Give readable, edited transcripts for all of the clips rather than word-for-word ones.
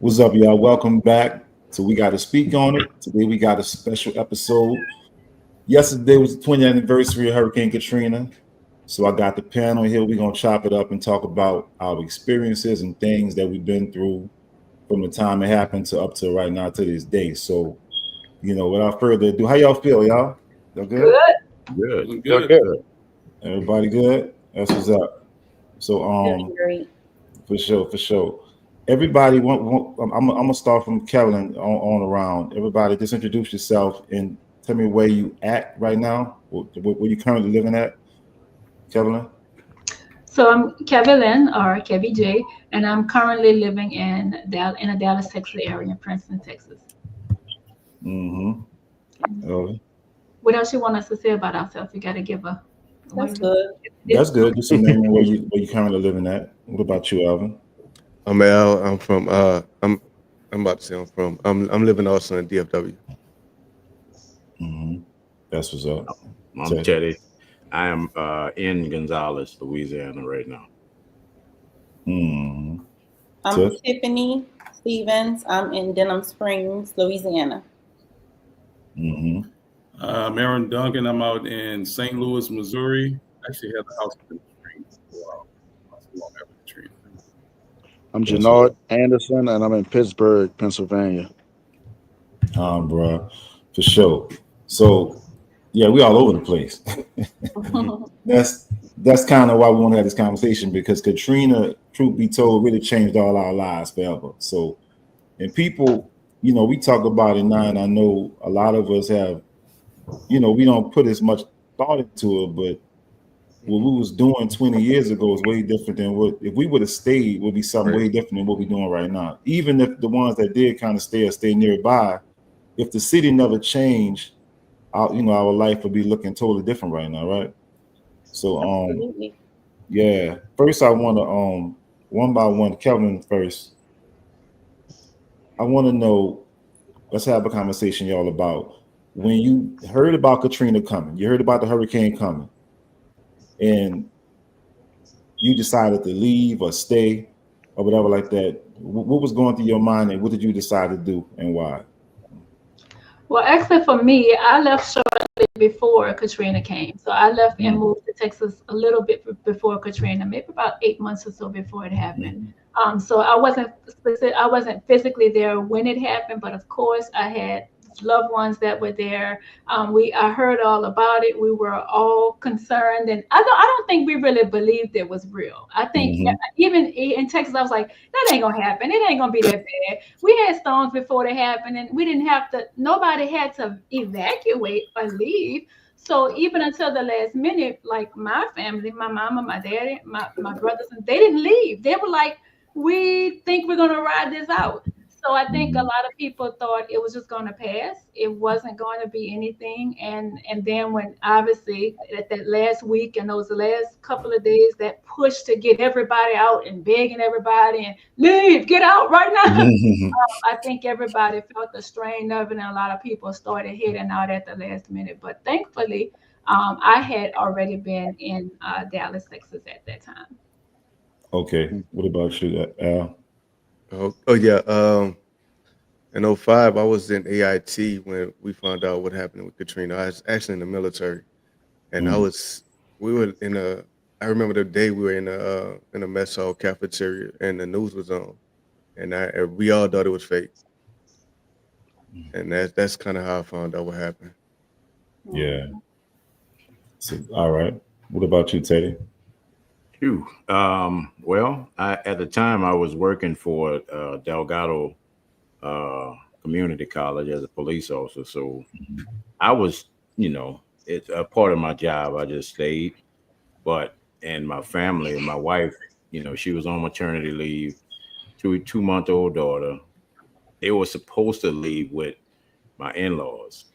What's up, y'all? Welcome back to We Gotta Speak on It. Today we got a special episode. Yesterday was the 20th anniversary of Hurricane Katrina. So I got the panel here. We're gonna chop it up and talk about our experiences and things that we've been through from the time it happened to up to right now to this day. So, without further ado, how y'all feel, y'all? Y'all good? Good. Good. Good. Good. Everybody good? That's what's up. So Doing great. for sure. Everybody, I'm gonna start from Kevin on around. Everybody, just introduce yourself and tell me where you at right now. Where you currently living at, Kevin? So I'm Kevin Lynn or Kevy J, and I'm currently living in the Dallas, Texas area, in Princeton, Texas. Mm-hmm. Oh, What else you want us to say about ourselves? You got to give a. That's good. that's good. Just some name where you currently living at. What about you, Alvin? I'm Al. I'm from. I'm about to say I'm from. I'm living also in DFW. Mm-hmm. That's what's up. I'm Teddy. I am in Gonzales, Louisiana right now. Mm-hmm. I'm Tiffany Stevens. I'm in Denham Springs, Louisiana. Mm-hmm. I'm Aaron Duncan. I'm out in St. Louis, Missouri. Actually had a house in the Springs for a while. Not so long after Katrina. I'm Jannard Anderson, and I'm in Pittsburgh, Pennsylvania. Bro, for sure. So, yeah, we all over the place. That's kind of why we want to have this conversation, because Katrina, truth be told, really changed all our lives forever. So, and people, we talk about it now, and I know a lot of us have, we don't put as much thought into it, but what we was doing 20 years ago is way different than what, if we would have stayed, would be something way different than what we're doing right now. Even if the ones that did kind of stay nearby, if the city never changed, our life would be looking totally different right now, right? So, Absolutely. yeah. First, I want to, one by one, Kelvin first. I want to know, let's have a conversation, y'all, about when you heard about Katrina coming, you heard about the hurricane coming, and you decided to leave or stay or whatever like that. What was going through your mind, and what did you decide to do, and why? Well, actually, for me, I left shortly before Katrina came. So I left and moved to Texas a little bit before Katrina, maybe about 8 months or so before it happened. So I wasn't physically there when it happened, but of course I had loved ones that were there. I heard all about it. We were all concerned, and I don't think we really believed it was real. I think even in Texas, I was like, that ain't gonna happen. It ain't gonna be that bad. We had storms before they happened, and we didn't have to. Nobody had to evacuate or leave. So even until the last minute, like my family, my mama, my daddy, my brothers, and they didn't leave. They were like, we think we're gonna ride this out. So I think a lot of people thought it was just going to pass. It wasn't going to be anything. And then when obviously at that last week and those last couple of days, that push to get everybody out and begging everybody and leave, get out right now. I think everybody felt the strain of it, and a lot of people started heading out at the last minute. But thankfully, I had already been in Dallas, Texas at that time. Okay. What about you, Al? Oh yeah. In '05, I was in AIT when we found out what happened with Katrina. I was actually in the military, and we were in a. I remember the day we were in a mess hall cafeteria, and the news was on, and we all thought it was fake, and that's kind of how I found out what happened. Yeah. So, all right. What about you, Teddy? Phew. Well, at the time I was working for Delgado Community College as a police officer, so I was, it's a part of my job. I just stayed, but and my family, my wife, she was on maternity leave, 2 month old daughter. They were supposed to leave with my in-laws,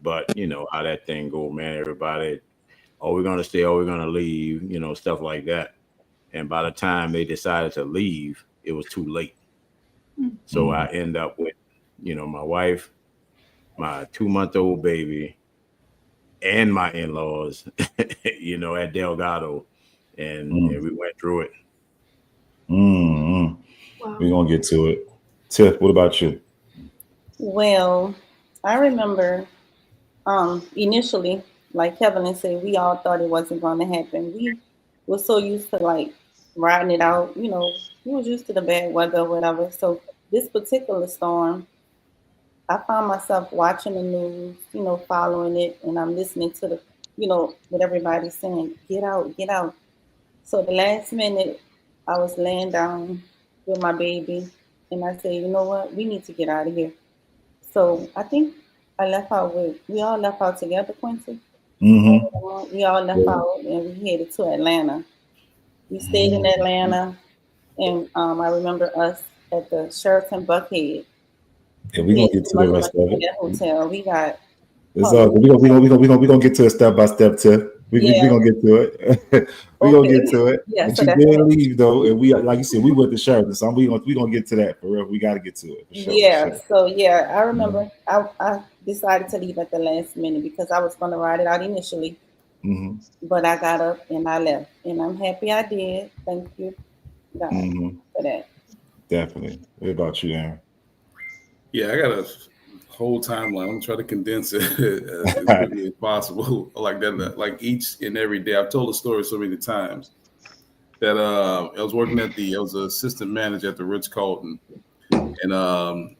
but you know how that thing go, man. Everybody, oh, we're gonna stay, oh, we're gonna leave, stuff like that. And by the time they decided to leave, it was too late. So I end up with, my wife, my 2 month old baby, and my in-laws, at Delgado, and we went through it. We're gonna get to it. Tiff, what about you? Well, I remember initially, like Kevin said, we all thought it wasn't going to happen. We were so used to like riding it out, we was used to the bad weather, whatever. So this particular storm, I found myself watching the news, following it, and I'm listening to the, what everybody's saying, get out, get out. So the last minute, I was laying down with my baby, and I said, you know what, we need to get out of here. So I think we all left out together, Quincy. Mm-hmm. We all left out and we headed to Atlanta. We stayed in Atlanta, and I remember us at the Sheraton Buckhead. Yeah, we're We gonna didn't get do to the much rest of in it. that hotel. We got, It's all oh, good. We gonna get to it step by step, Tiff. We yeah, gonna get to it. We gonna get okay. to it. Yeah, But so you that's did it. leave though, and we like you said, we went to Sheraton, so we gonna get to that for real. We gotta get to it for sure, for Yeah, sure. so yeah, I Mm-hmm. remember I decided to leave at the last minute because I was going to ride it out initially, Mm-hmm. but I got up and I left. And I'm happy I did. Thank you, God, Mm-hmm. for that. Definitely. What about you, Aaron? Yeah, I got a whole timeline. I'm gonna try to condense it as quickly as possible. Like that, like each and every day. I've told the story so many times that I was working I was an assistant manager at the Ritz Carlton, and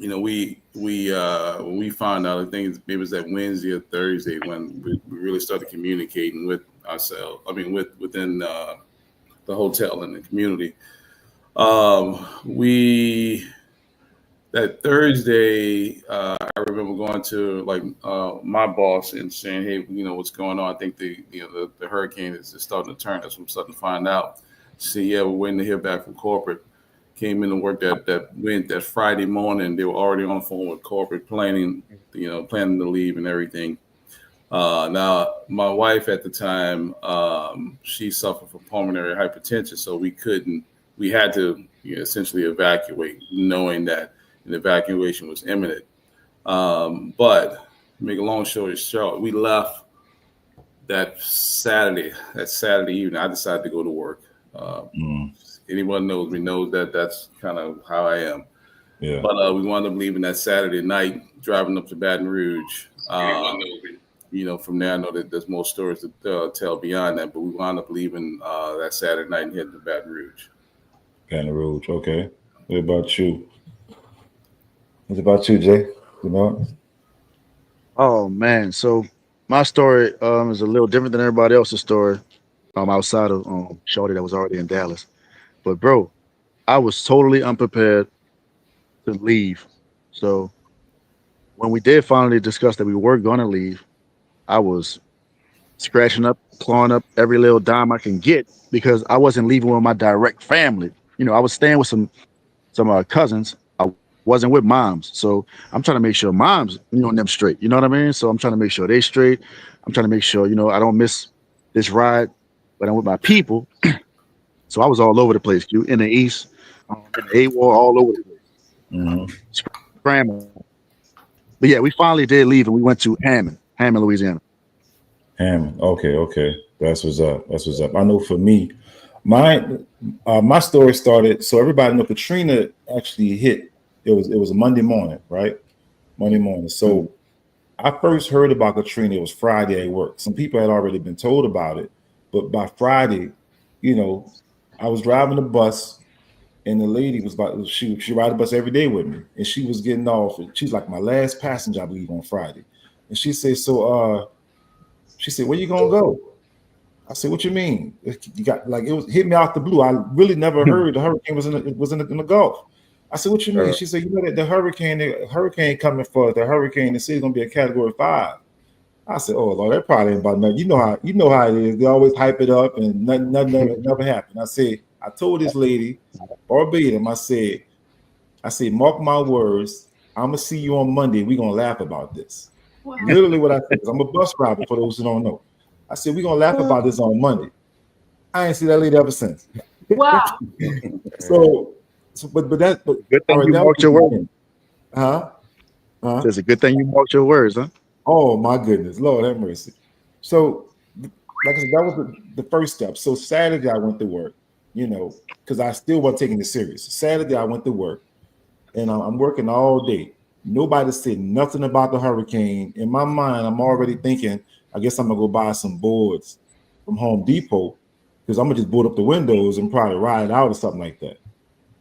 when we found out, I think it was that Wednesday or Thursday when we really started communicating with ourselves. I mean, within the hotel and the community. We that Thursday, I remember going to like my boss and saying, "Hey, what's going on? I think the hurricane is starting to turn. That's what I'm starting to find out." See, yeah, we're waiting to hear back from corporate. Came in to work that Friday morning. They were already on the phone with corporate planning, planning to leave and everything. Now, my wife at the time, she suffered from pulmonary hypertension, so we had to essentially evacuate, knowing that an evacuation was imminent. But to make a long story short, we left that Saturday evening. I decided to go to work. Uh, Mm, Anyone knows me knows that that's kind of how I am. yeah. But we wound up leaving that Saturday night, driving up to Baton Rouge. From there, I know that there's more stories to tell beyond that, but we wound up leaving that Saturday night and heading to Baton Rouge. Baton Rouge. Okay. What about you? What about you, Jay? You know? Oh man, so my story is a little different than everybody else's story. Outside of Shorty that was already in Dallas. But bro, I was totally unprepared to leave. So when we did finally discuss that we were gonna leave, I was scratching up, clawing up every little dime I can get because I wasn't leaving with my direct family. I was staying with some cousins. I wasn't with moms, so I'm trying to make sure moms, and them straight. You know what I mean? So I'm trying to make sure they straight. I'm trying to make sure I don't miss this ride, but I'm with my people. So I was all over the place. You in the east, in the AWOL, all over the Mm-hmm. place, scrambling. But yeah, we finally did leave, and we went to Hammond, Louisiana. Hammond. Okay, okay. That's what's up. That's what's up. I know for me, my story started. So everybody know Katrina actually hit. It was a Monday morning, right? Monday morning. So I first heard about Katrina. It was Friday at work. Some people had already been told about it, but by Friday, you know, I was driving the bus, and the lady was about she ride the bus every day with me, and she was getting off. And she's like my last passenger, I believe, on Friday, and she said, "So, she said, where you gonna go?" I said, "What you mean? You got like it was hit me out the blue. I really never heard the hurricane was in the Gulf." I said, "What you mean?" She said, "You know that the hurricane coming for the hurricane. The city's gonna be a Category 5." I said, "Oh Lord, that probably ain't about nothing. You know how it is. They always hype it up, and nothing never happened." I said, I told this lady verbatim. I said, "Mark my words. I'm gonna see you on Monday. We're gonna laugh about this." Wow. Literally what I said. 'Cause I'm a bus driver for those who don't know. I said, "We're gonna laugh about this on Monday." I ain't seen that lady ever since. Wow. so, but Good all thing right, you that was marked the your words. beginning. Huh? Huh? It's a good thing you marked your words, huh? Oh my goodness, Lord have mercy. So, like I said, that was the first step. So Saturday I went to work, because I still wasn't taking it serious. Saturday I went to work. and I'm working all day. Nobody said nothing about the hurricane. In my mind, I'm already thinking, I guess I'm gonna go buy some boards from Home Depot because I'm gonna just board up the windows and probably ride out or something like that.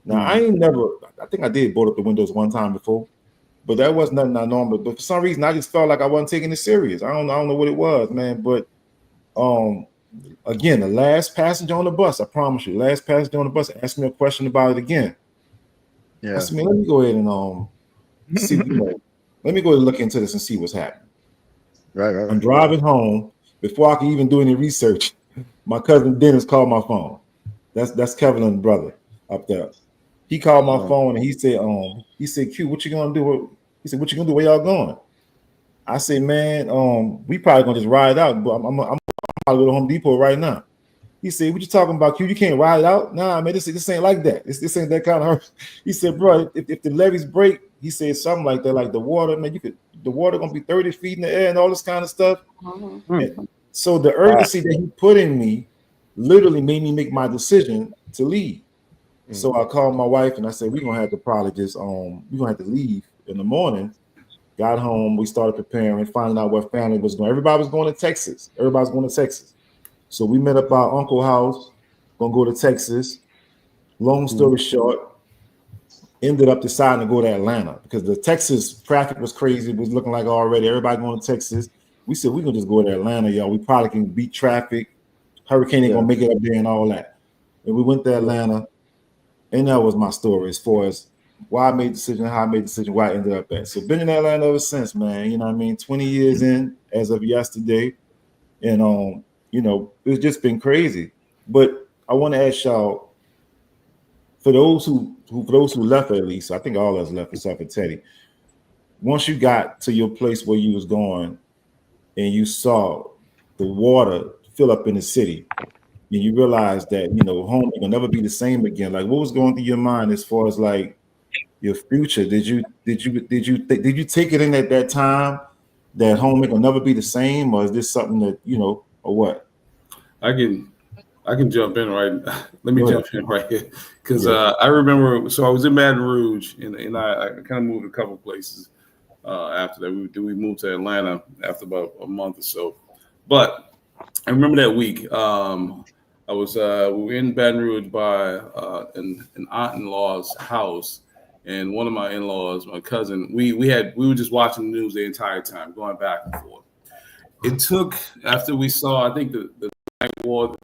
Now I ain't never. I think I did board up the windows one time before, but that was nothing I normally. But for some reason, I just felt like I wasn't taking it serious. I don't know what it was, man. But again, the last passenger on the bus, I promise you, last passenger on the bus asked me a question about it again. Yeah. I said, man, let me go ahead and see, let me go ahead and look into this and see what's happening. Right. I'm driving home. Before I can even do any research, my cousin Dennis called my phone. That's Kevin's brother up there. He called my phone and he said, Q, what you gonna do? He said, what you gonna do? Where y'all going? I said, man, we probably gonna just ride out, but I'm probably go to Home Depot right now. He said, what you talking about, Q? You can't ride out? Nah, man, this ain't like that. This ain't that kind of hurt. He said, bro, if the levees break, he said something like that, like the water, man, the water gonna be 30 feet in the air and all this kind of stuff. So the urgency that he put in me literally made me make my decision to leave. So I called my wife and I said, we're gonna have to probably just we're gonna have to leave in the morning. Got home, we started preparing, finding out what family was going. Everybody was going to Texas. Everybody's going to Texas. So we met up our uncle's house, gonna go to Texas. Long story short, ended up deciding to go to Atlanta because the Texas traffic was crazy. It was looking like already everybody going to Texas. We said we're gonna just go to Atlanta, y'all. We probably can beat traffic. Hurricane ain't gonna make it up there and all that. And we went to Atlanta, and that was my story as far as why I made the decision, how I made the decision, where I ended up at. So been in Atlanta ever since, man. You know what I mean? 20 years in as of yesterday. And it's just been crazy. But I want to ask y'all, for those who left, at least, I think all of us left except for Teddy. Once you got to your place where you was going and you saw the water fill up in the city, and you realized that, home will never be the same again. Like, what was going through your mind as far as like your future? Did you take it in at that time that home will never be the same, or is this something that or what? I can jump in right. Let me jump in right here because I remember. So I was in Baton Rouge, and I kind of moved a couple places after that. We moved to Atlanta after about a month or so. But I remember that week. I was we were in Baton Rouge by an aunt-in-law's house, and one of my in-laws, my cousin, we were just watching the news the entire time, going back and forth. It took after we saw, I think the Ward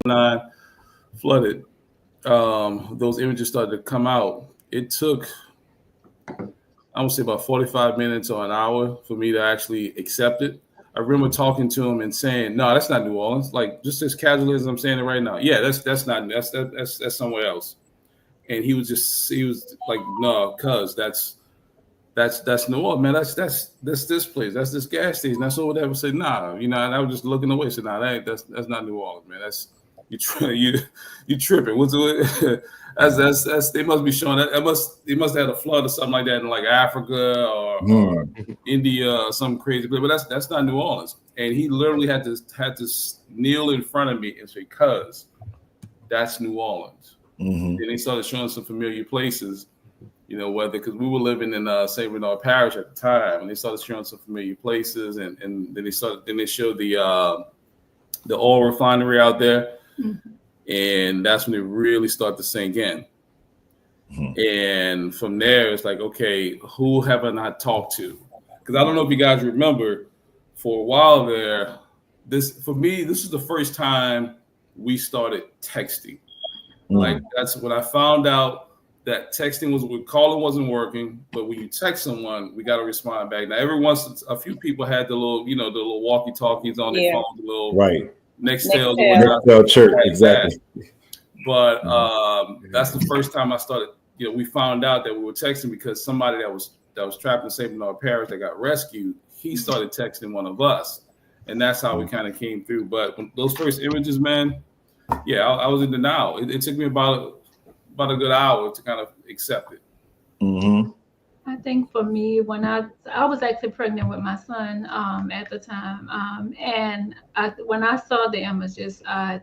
9 flooded. Those images started to come out. It took, I would say, about 45 minutes or an hour for me to actually accept it. I remember talking to him and saying, "No, that's not New Orleans." Like just as casually as I'm saying it right now. Yeah, that's somewhere else. And he was like, "No, cuz that's New Orleans, man. That's this place. That's this gas station. That's all whatever." Said, "Nah," and I was just looking away. Said, "Nah, that's not New Orleans, man. That's you tripping. What's that's they must be showing that they must have had a flood or something like that in like Africa or India or something crazy. But that's not New Orleans." And he literally had to kneel in front of me and say, "Cuz that's New Orleans." And they started showing some familiar places. Whether because we were living in St. Bernard Parish at the time, and they started showing some familiar places, and then they showed the oil refinery out there, and that's when it really started to sink in. And from there, it's like, okay, who have I not talked to? Because I don't know if you guys remember, for a while there, this is the first time we started texting. Like that's when I found out that texting calling wasn't working, but when you text someone, we got to respond back. Now, a few people had the little walkie-talkies on their phone, the little Nextels or whatnot. Church, exactly. But that's the first time I started. We found out that we were texting because somebody that was trapped in St. Bernard Parish that got rescued, he started texting one of us, and that's how we kind of came through. But when those first images, man, I was in denial. It took me about a good hour to kind of accept it. I think for me, when I was actually pregnant with my son at the time, and when I saw the images, I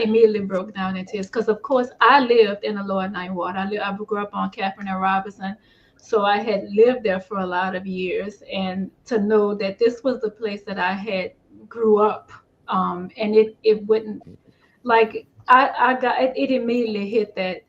immediately broke down in tears because, of course, I lived in the Lower Ninth Ward. I grew up on Catherine and Robinson, so I had lived there for a lot of years, and to know that this was the place that I had grew up, and it wouldn't like I got it, it immediately hit that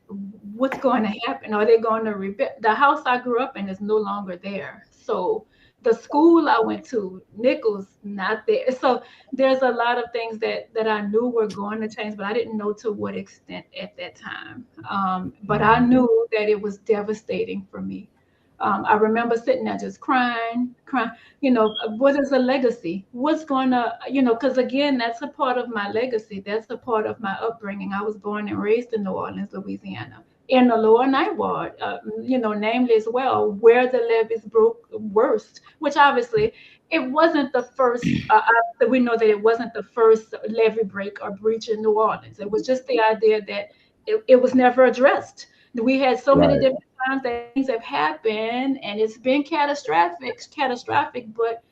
what's going to happen? Are they going to rebuild? The house I grew up in is no longer there. So the school I went to, Nichols, not there. So there's a lot of things that I knew were going to change, but I didn't know to what extent at that time. But I knew that it was devastating for me. I remember sitting there just crying, what is a legacy? What's going to, because again, that's a part of my legacy. That's a part of my upbringing. I was born and raised in New Orleans, Louisiana, in the Lower Ninth Ward, namely as well, where the levees broke worst, which obviously it wasn't the first. We know that it wasn't the first levee break or breach in New Orleans. It was just the idea that it was never addressed. We had so many Right. different times that things have happened and it's been catastrophic, but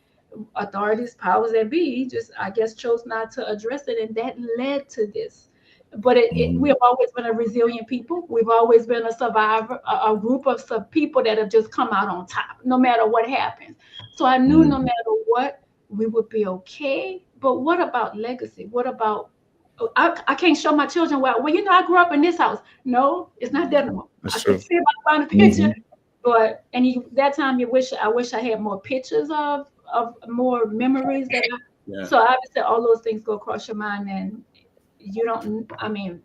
authorities, powers that be, just I guess chose not to address it, and that led to this. But we have always been a resilient people. We've always been a survivor, a group of people that have just come out on top, no matter what happens. So I knew no matter what, we would be okay. But what about legacy? What about I can't show my children I grew up in this house. No, it's not that anymore. I That's can true. see if I find a picture, but that time I wish I had more pictures of more memories that I. Yeah. So obviously all those things go across your mind, and you don't. I mean,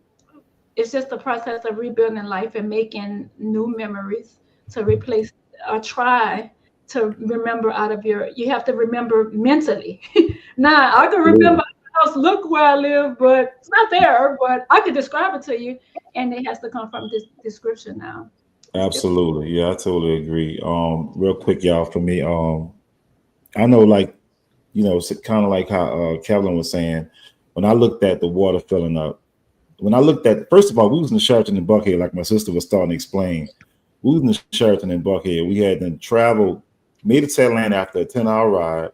it's just the process of rebuilding life and making new memories to replace or try to remember out of you have to remember mentally. Now I can remember the house, look where I live, but it's not there, but I can describe it to you, and it has to come from this description now. It's different. Absolutely. Yeah, I totally agree. Real quick, y'all, for me, I know, like, it's kind of like how Kevin was saying, when I looked at the water filling up, when I looked at, first of all, we was in Sheraton and Buckhead, like my sister was starting to explain. We was in Sheraton and Buckhead. We had to travel, made it to Atlanta after a 10-hour ride.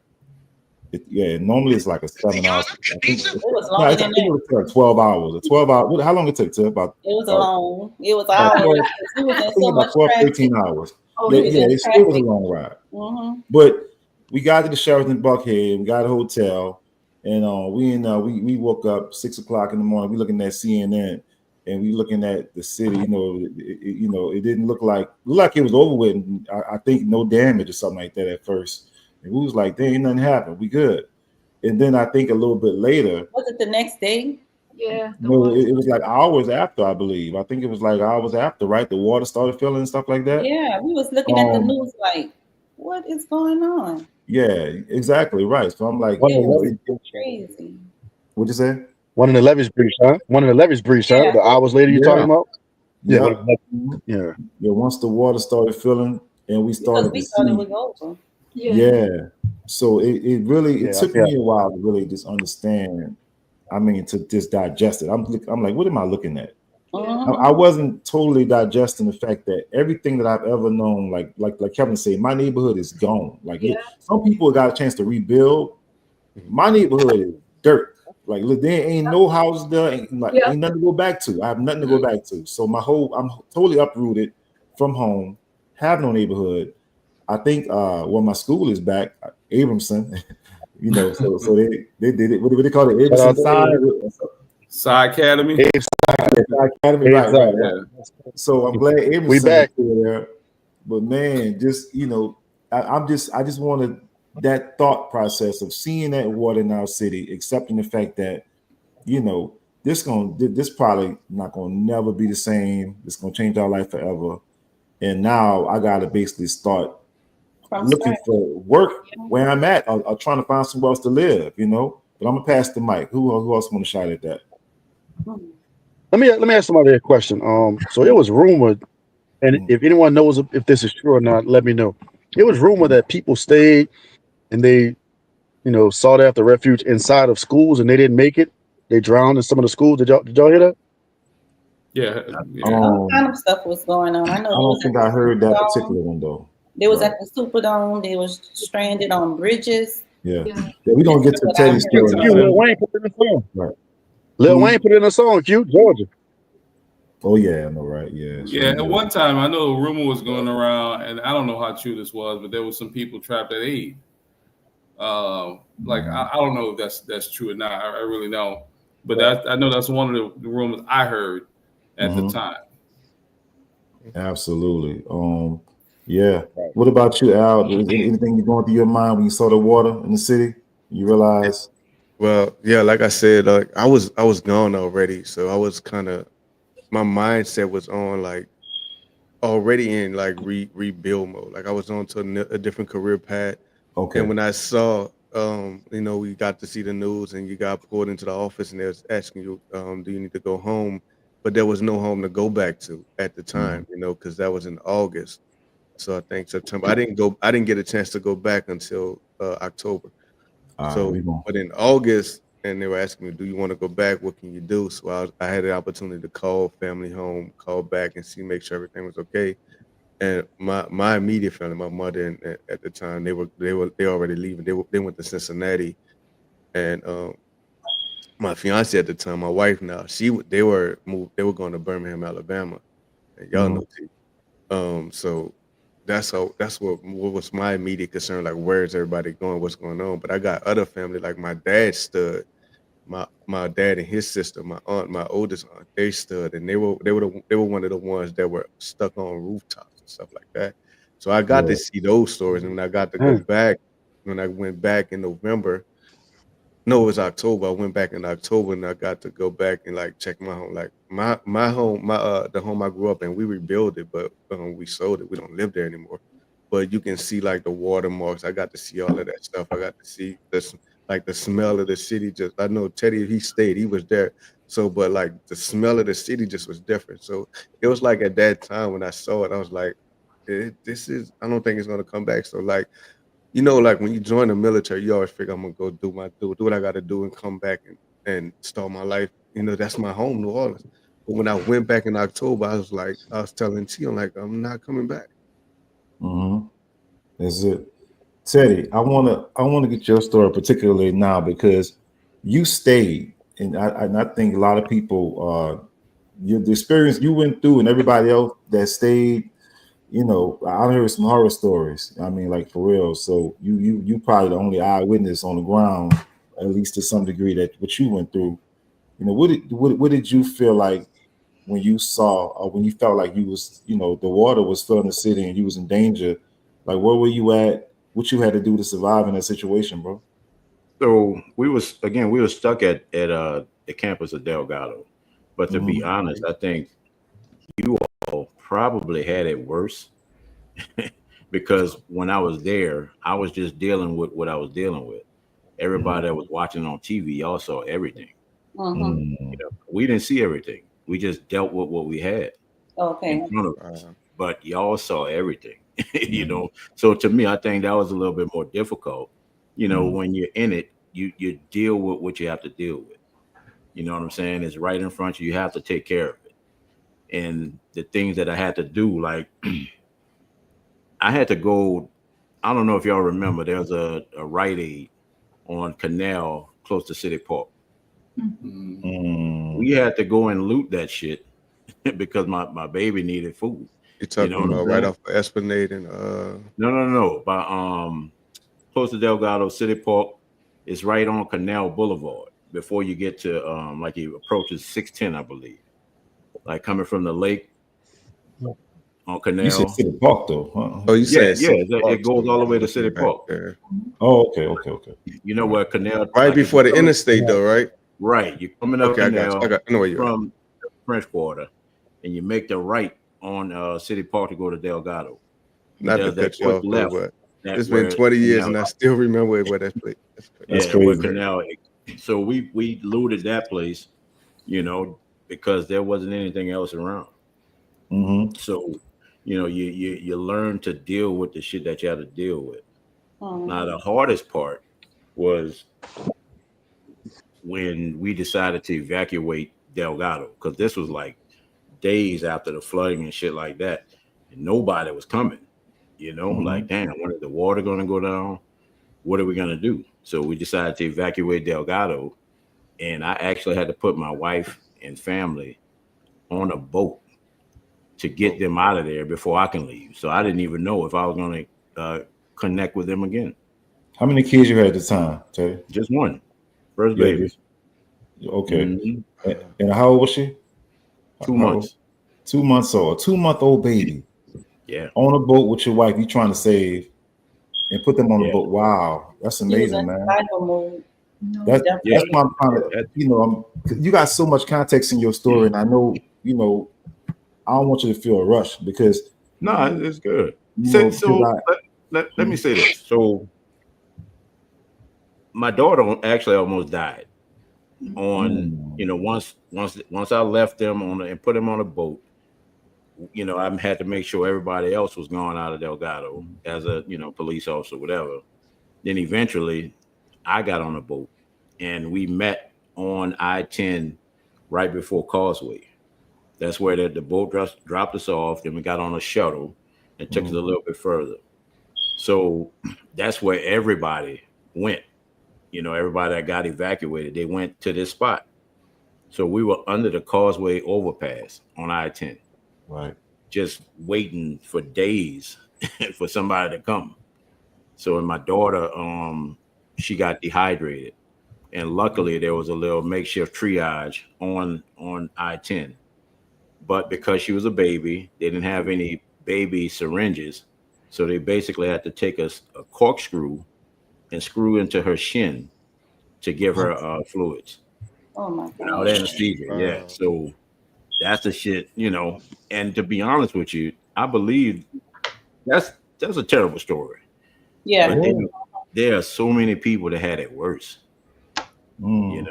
Normally it's like a 7 hour. It was No, longer I than think it that. was like 12 hours. A 12 hour. How long it took to about It was about, long. It was about hours. 12, We was I in think so about much 12, traffic. 13 hours. Oh, We Yeah, was yeah, in it still was a traffic. long ride. Mm-hmm. But we got to the Sheraton Buckhead, we got a hotel, and we woke up 6 o'clock in the morning. We looking at CNN, and we looking at the city. It didn't look like it was over with. And I think no damage or something like that at first. And we was like, there ain't nothing happened. We good. And then I think a little bit later, Was it the next day? yeah, the no, water. it was like hours after, I believe. I think it was like hours after, right? The water started filling and stuff like that. Yeah, we was looking at the Um, news like, what is going on? yeah, exactly right. So I'm like, One It in the was levees, crazy. what'd you say? one in the levees breach, huh? One in the levees breach, huh? Yeah. The hours later you're talking Yeah. about? Yeah, one Yep. in the levees. Yeah. Yeah, once the water started filling and we Because started to we thought it see, was over. Yeah, yeah. So it really it Yeah. took Yeah. me a while to really just understand. I mean, to just digest it. I'm like, what am I looking at? yeah, Mm-hmm. I wasn't totally digesting the fact that everything that I've ever known, like Kevin said, my neighborhood is gone. Like yeah, some people got a chance to rebuild. My neighborhood is dirt. Like look, there ain't no houses there, ain't yeah. nothing to go back to. I have nothing to go back to. So I'm totally uprooted from home, have no neighborhood. I think my school is back, Abramson. So they did it. What do they call it? Shout out Abramson to side. Sci Academy. Abe's Academy, right. Yeah. So I'm glad We Abramson is back. still there. But man, just I just wanted that thought process of seeing that water in our city, accepting the fact that this probably not gonna never be the same. It's gonna change our life forever. And now I gotta basically start From looking scratch. for work where I'm at, or trying to find somewhere else to live. But I'm gonna pass the mic. Who else want to shout at that? Mhm. Let me ask somebody a question. So it was rumored, and Mhm. if anyone knows if this is true or not, let me know. It was rumored that people stayed and they, sought after refuge inside of schools and they didn't make it. They drowned in some of the schools. Did y'all hear that? Yeah, yeah. All kind of stuff was going on. I know I don't think I heard that particular one though. They was at the Superdome. They was stranded on bridges. Yeah. Yeah. We're gonna get to That's what I Teddy's heard. story. Lil Wayne put in a song. Right. Lil Wayne put in a song, Q, Georgia. Oh yeah, I know, right? Yeah. Yeah, at one time I know a rumor was going around, and I don't know how true this was, but there was some people trapped at Aid. Like I don't know if that's true or not. I really don't. But I know that's one of the rumors I heard at the time. Absolutely. Yeah. What about you, Al? Is anything going through your mind when you saw the water in the city? You realize? Well, yeah, like I said, I was gone already, so I was kind of, my mindset was on like already in like rebuild mode. Like I was on to a different career path. Okay. And when I saw, we got to see the news, and you got pulled into the office, and they was asking you, do you need to go home? But there was no home to go back to at the time, because that was in August. So I think September. I didn't get a chance to go back until October. But in August, and they were asking me, do you want to go back? What can you do? So I had the opportunity to call family home, call back, and make sure everything was okay. And my immediate family, my mother, and at the time, they already leaving. They went to Cincinnati, and my fiance at the time, my wife now, they were going to Birmingham, Alabama, and y'all know too. So that's what was my immediate concern. Like, where is everybody going? What's going on? But I got other family, like my dad stood. My dad and his sister, my aunt, my oldest aunt, they stood, and they were one of the ones that were stuck on rooftops and stuff like that. So I got to see those stories, and when I got to go back, when I went back in November, no, it was October. I went back in October, and I got to go back and like check my home, like my home, the home I grew up in. We rebuilt it, but we sold it. We don't live there anymore. But you can see like the watermarks. I got to see all of that stuff. I got to see this, like the smell of the city. Just, I know Teddy, he stayed, he was there. So, but like the smell of the city just was different. So it was like at that time when I saw it, I was like, I don't think it's gonna come back. So like, like when you join the military, you always figure I'm gonna go do what I got to do and come back and start my life. That's my home, New Orleans. But when I went back in October, I was telling T, I'm like, I'm not coming back. That's it. Teddy, I wanna get your story particularly now because you stayed, and I think a lot of people, the experience you went through, and everybody else that stayed. I heard some horror stories. I mean, like for real. So you probably the only eyewitness on the ground, at least to some degree, that what you went through. What did you feel like when you saw, or when you felt like you was, the water was filling the city and you was in danger? Like, where were you at? What you had to do to survive in that situation, bro? So we were stuck at the campus of Delgado, but to be honest, I think you all probably had it worse because when I was there, I was just dealing with what I was dealing with. Everybody that was watching on TV all saw everything. We didn't see everything. We just dealt with what we had in front of us. But y'all saw everything, So to me, I think that was a little bit more difficult. When you're in it, you deal with what you have to deal with. You know what I'm saying? It's right in front of you. You have to take care of it. And the things that I had to do, like I had to go, I don't know if y'all remember, there's a Rite Aid on Canal close to City Park. We had to go and loot that shit because my baby needed food. You're talking about right off of Esplanade and No. By close to Delgado City Park. It's right on Canal Boulevard before you get to like you approaches 610, I believe. Like coming from the lake on Canal. You said City Park though, huh? Oh, you said it goes all the way to City Park. Oh, okay. You know where Canal right before the interstate though, right? Right. You're coming up Canal I know where you're from the French Quarter, and you make the right on City Park to go to Delgado. Not to cut you off, but it's been 20 years and I still remember where that place. That's crazy. Canal. So we looted that place, because there wasn't anything else around. So, you learn to deal with the shit that you have to deal with. Now, the hardest part was when we decided to evacuate Delgado, because this was like days after the flooding and shit like that, and nobody was coming. Like, damn, when is the water going to go down? What are we going to do? So we decided to evacuate Delgado, and I actually had to put my wife and family on a boat to get them out of there before I can leave. So I didn't even know if I was going to connect with them again. How many kids you had at the time, Teddy? Just one. First Yeah, baby. Okay. Mm-hmm. And how old was she? 2 months. 2 months old. A 2-month-old baby. Yeah. On a boat with your wife, you trying to save and put them on the Yeah. boat. Wow. That's amazing, man. No, That's definitely. why I'm trying to, you got so much context in your story, and I know, I don't want you to feel rushed because No, it's good. because So let me say this. So my daughter actually almost died on, once I left them and put them on a boat, I had to make sure everybody else was gone out of Delgado as a, police officer, whatever. Then eventually I got on a boat and we met on I-10 right before Causeway. That's where the boat dropped us off. Then we got on a shuttle and took us a little bit further. So that's where everybody went. Everybody that got evacuated, they went to this spot. So we were under the Causeway overpass on I-10. Right. Just waiting for days for somebody to come. So and my daughter, she got dehydrated. And luckily there was a little makeshift triage on I-10. But because she was a baby, they didn't have any baby syringes. So they basically had to take a corkscrew and screw into her shin to give her fluids. Oh my God. Without anesthesia, yeah. So that's the shit, And to be honest with you, I believe that's a terrible story. Yeah. But there are so many people that had it worse, and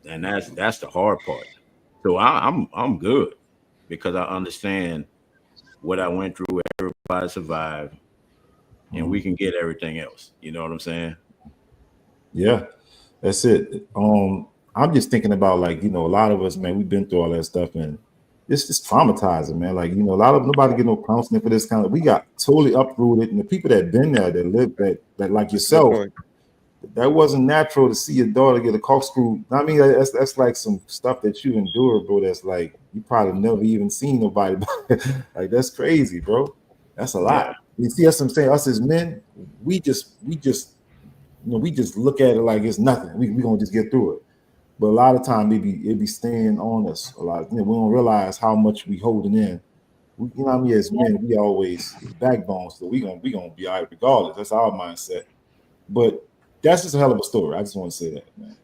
that's the hard part. So I'm good because I understand what I went through. Everybody survived, and we can get everything else. You know what I'm saying? Yeah, that's it. I'm just thinking about a lot of us, man, we've been through all that stuff, and it's just traumatizing, man. A lot of nobody get no counseling for this kind of. We got totally uprooted, and the people that been there, that live that like yourself, that wasn't natural to see your daughter get a corkscrew. I mean, that's like some stuff that you endure, bro. That's like you probably never even seen nobody. Like that's crazy, bro. That's a lot. Yeah. You see, us, I'm saying, us as men, we just look at it like it's nothing. We gonna just get through it. But a lot of time it be staying on us a lot. We don't realize how much we holding in. What I mean? As men, we always backbone, so we gonna be all right regardless. That's our mindset. But that's just a hell of a story. I just want to say that, man.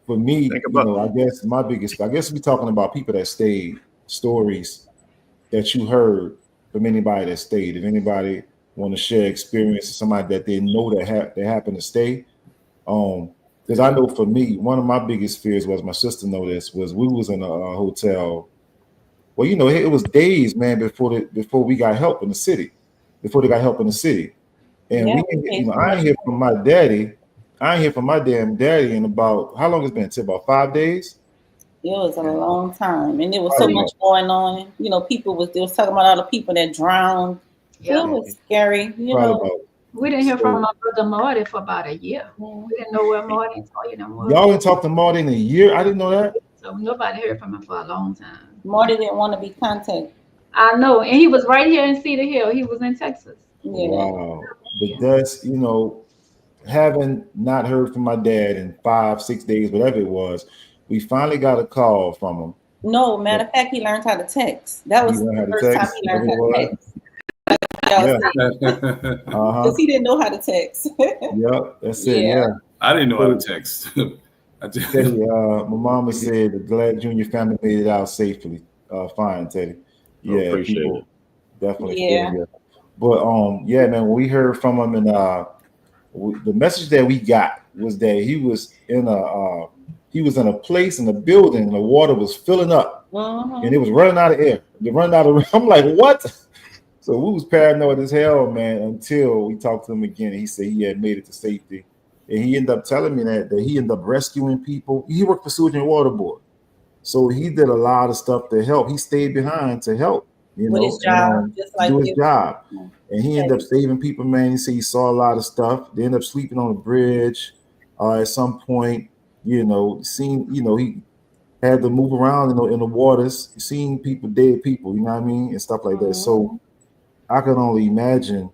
For me, I guess we're talking about people that stayed, stories that you heard from anybody that stayed. If anybody want to share experience, somebody that they know that happened to stay. Because I know for me, one of my biggest fears was my sister noticed was we was in a hotel. Well, it was days, man, before we got help in the city, before they got help in the city. And I ain't hear from my daddy. I ain't hear from my damn daddy in about how long it's been? About 5 days. It was a long time, and there was so much going on. People they was talking about all the people that drowned. Yeah. It was scary. We didn't hear from my brother Marty for about a year. We didn't know where Marty and Toya was. Y'all didn't talk to Marty in a year? I didn't know that. So nobody heard from him for a long time. Marty didn't want to be contacted. I know, and he was right here in Cedar Hill. He was in Texas. Yeah. Wow. But that's, having not heard from my dad in 5-6 days, whatever it was, we finally got a call from him. No, matter of fact, he learned how to text. That was the first time he learned how to text. Because he didn't know how to text. Yep, that's it. Yeah. I didn't know how to text. Teddy, my mama said the Glad Junior family made it out safely. Fine, Teddy. Yeah, appreciate it. Definitely. Yeah. But man, when we heard from him, and the message that we got was that he was in a place in a building, and the water was filling up, and it was running out of air. I'm like, what? So we was paranoid as hell, man, until we talked to him again, and he said he had made it to safety. And he ended up telling me that he ended up rescuing people. He worked for Sewage and Water Board. So he did a lot of stuff to help. He stayed behind to help, you With know, his job, and, just to like do his you. job. And he ended up Okay. saving people, man. He said he saw a lot of stuff. They ended up sleeping on a bridge at some point, you know, seeing, you know, he had to move around in the waters, seeing people, dead people, you know what I mean, and stuff like that. So I can only imagine,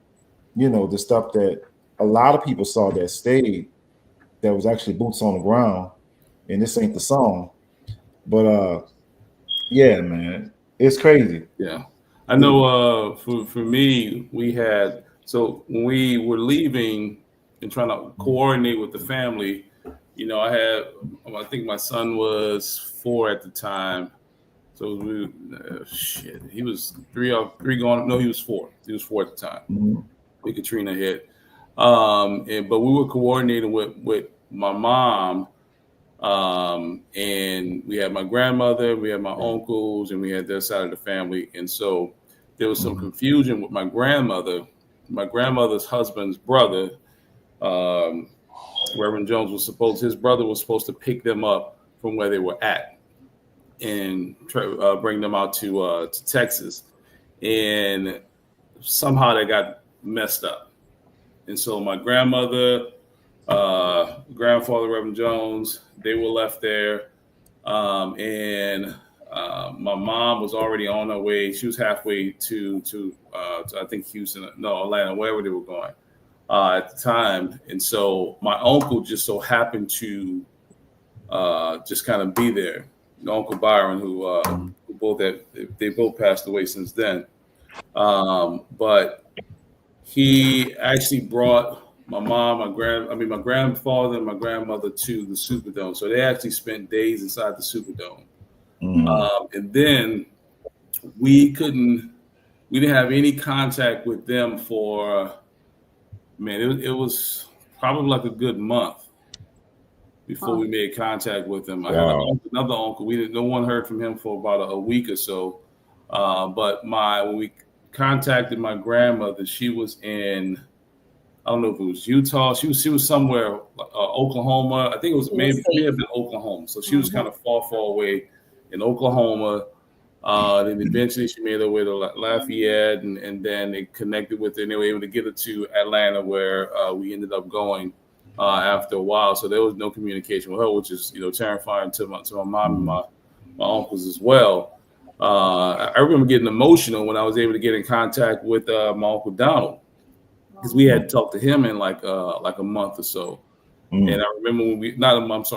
you know, the stuff that a lot of people saw that stayed, that was actually boots on the ground. And this ain't the song, but yeah, man, it's crazy. Yeah, I know. For me, we had, so when we were leaving and trying to coordinate with the family, you know, I think my son was 4 at the time. So shit, he was three going. No, he was 4. He was 4 at the time. Mhm. When Katrina hit. But we were coordinating with my mom. And we had my grandmother, we had my uncles, and we had their side of the family. And so there was some confusion with my grandmother. My grandmother's husband's brother, Reverend Jones, his brother was supposed to pick them up from where they were at and bring them out to Texas. And somehow they got messed up. And so my grandmother, grandfather, Reverend Jones, they were left there. And my mom was already on her way. She was halfway to I think Houston, no, Atlanta, wherever they were going at the time. And so my uncle just so happened to just kind of be there. Uncle Byron, who they both passed away since then. But he actually brought my mom, my grandfather and my grandmother to the Superdome. So they actually spent days inside the Superdome. And then we didn't have any contact with them for, man, it was probably like a good month before we made contact with them. I had another uncle. No one heard from him for about a week or so. But when we contacted my grandmother, she was in, I don't know if it was Utah. She was somewhere, Oklahoma. I think it was may have been Oklahoma. So she was kind of far away in Oklahoma. Then eventually she made her way to Lafayette, and then they connected with her, and they were able to get her to Atlanta, where we ended up going after a while. So there was no communication with her, which is, you know, terrifying to my mom and my uncles as well. I remember getting emotional when I was able to get in contact with my Uncle Donald, because we had talked to him in like a month or so. And I remember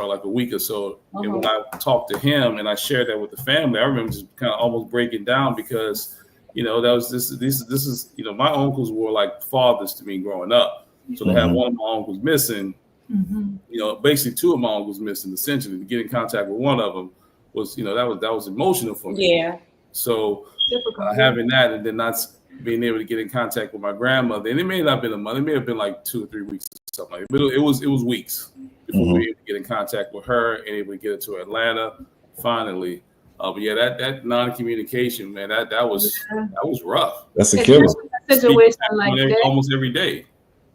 like a week or so. And when I talked to him and I shared that with the family, I remember just kind of almost breaking down, because, you know, that was this is, you know, my uncles were like fathers to me growing up. So to have one of my uncles missing, you know, basically 2 of my uncles missing, essentially, to get in contact with one of them was, you know, that was emotional for me. Yeah. So having that, and then not being able to get in contact with my grandmother, and it may not have been a month, it may have been like 2 or 3 weeks or something like that, but it was weeks before we were able to get in contact with her and able to get her to Atlanta finally. But yeah, that non-communication, man, that was rough. That's a killer. A situation like that, almost every day.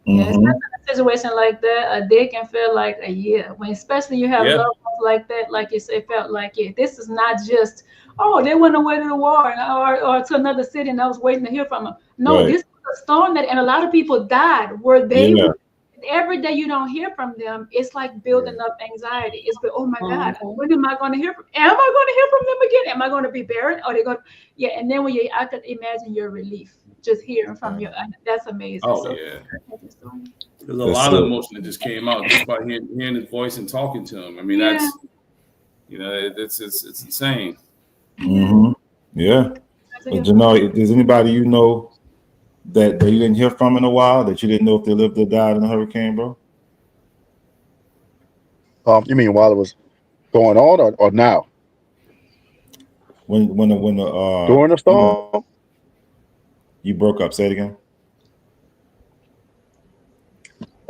Yeah, especially in a situation like that, a day can feel like a year. When especially you have loved ones like that, like you said, felt like it. This is not just, oh, they went away to the war or to another city, and I was waiting to hear from them. No, this was a storm and a lot of people died where they were. Every day you don't hear from them, it's like building up anxiety. It's oh my God, when am I going to hear from? Am I going to hear from them again? Am I going to be buried? Are they going? Yeah, and then I could imagine your relief just hearing from you. That's amazing. Oh yeah, there's a lot of emotion that just came out just by hearing his voice and talking to him. I mean, that's, you know, it's insane. Yeah. But you know, is anybody you know that you didn't hear from in a while, that you didn't know if they lived or died in a hurricane, bro? You mean while it was going on, or now? When the during the storm? You broke up. Say it again.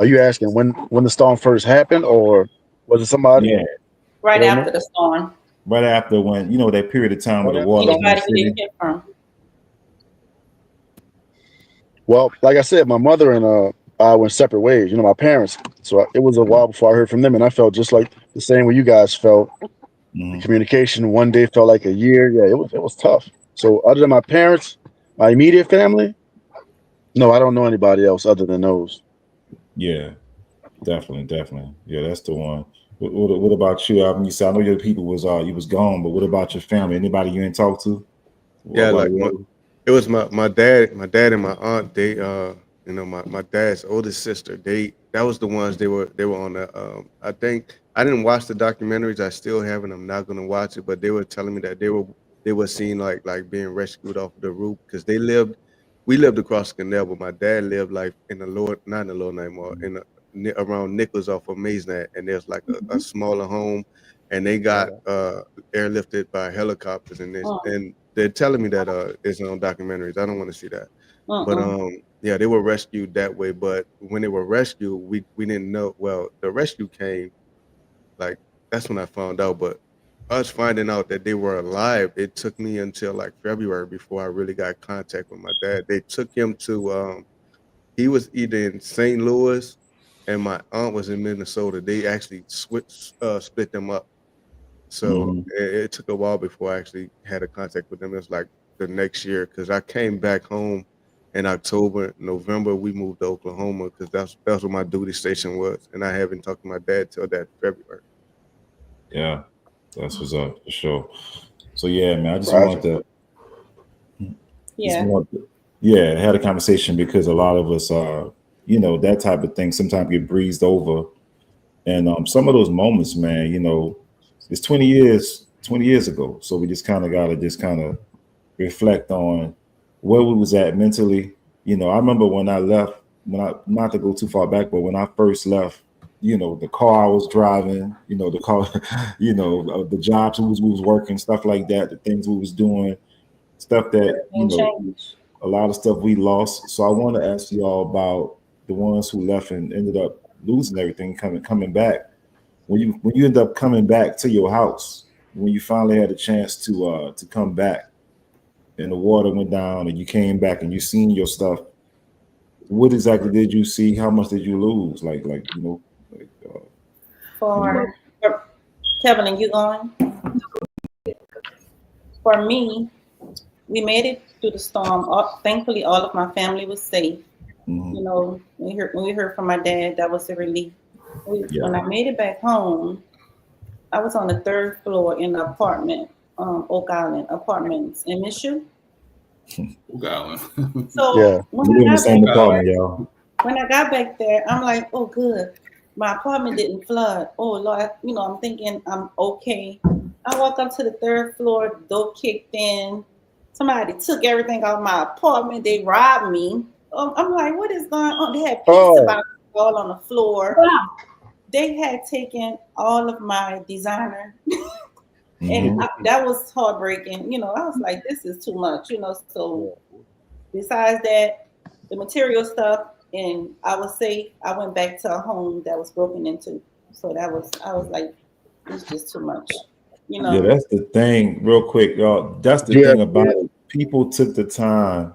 Are you asking when the storm first happened, or was it somebody? Yeah. Right after the storm. Right after, when, you know, that period of time with the water. Well, like I said, my mother and I went separate ways. You know, my parents. So it was a while before I heard from them, and I felt just like the same way you guys felt. The communication one day felt like a year. Yeah, it was tough. So other than my parents, my immediate family, no, I don't know anybody else other than those. Yeah, definitely. Yeah, that's the one. What about you? I mean, you said I know your people was you was gone, but what about your family? Anybody you ain't talk to? What Yeah, about like you? it was my dad and my aunt. They my dad's oldest sister. That was the ones they were on the. I think I didn't watch the documentaries. I still haven't. I'm not gonna watch it. But they were telling me that they were seen like being rescued off the roof because we lived across the canal, but my dad lived like in the lower, not in the lower name, or in around Nichols off of Maisonette, and there's like a smaller home, and they got airlifted by helicopters, and they're telling me that it's on documentaries. I don't want to see that, but yeah, they were rescued that way. But when they were rescued, we didn't know. Well, the rescue came like that's when I found out, but us finding out that they were alive, it took me until like February before I really got contact with my dad. They took him to he was either in St. Louis and my aunt was in Minnesota. They actually split them up. So it took a while before I actually had a contact with them. It was like the next year because I came back home in October. November we moved to Oklahoma because that's what my duty station was, and I haven't talked to my dad till that February. Yeah, that's what's up for sure. So yeah, man, I just Tragic. wanted to Yeah. yeah, had a conversation because a lot of us are, that type of thing sometimes get breezed over. And some of those moments, man, it's 20 years ago. So we just kind of got to just kind of reflect on where we was at mentally. I remember when I left, not to go too far back, but when I first left, the car I was driving, the car, the jobs we was working, stuff like that, the things we was doing, stuff that, Everything changed. a lot of stuff we lost. So I want to ask y'all about the ones who left and ended up losing everything, coming back. When you end up coming back to your house, when you finally had a chance to come back, and the water went down, and you came back and you seen your stuff. What exactly did you see? How much did you lose? Like For Kevin, and you going? For me, we made it through the storm. Thankfully, all of my family was safe. When we heard from my dad, that was a relief. When I made it back home, I was on the third floor in the apartment, Oak Island Apartments in Michigan. Oak Island. So Yeah. we're in the same apartment, y'all. when I got back there, I'm like, oh, good. My apartment didn't flood. Oh, Lord. I'm thinking I'm okay. I walk up to the third floor, door kicked in. Somebody took everything out of my apartment. They robbed me. I'm like, what is going on? They had pizza boxes all on the floor. Wow. They had taken all of my designer. And that was heartbreaking. I was like, this is too much, So besides that, the material stuff, and I was safe. I went back to a home that was broken into. So I was like, it's just too much. Yeah, that's the thing, real quick, y'all. That's the thing about it. People took the time.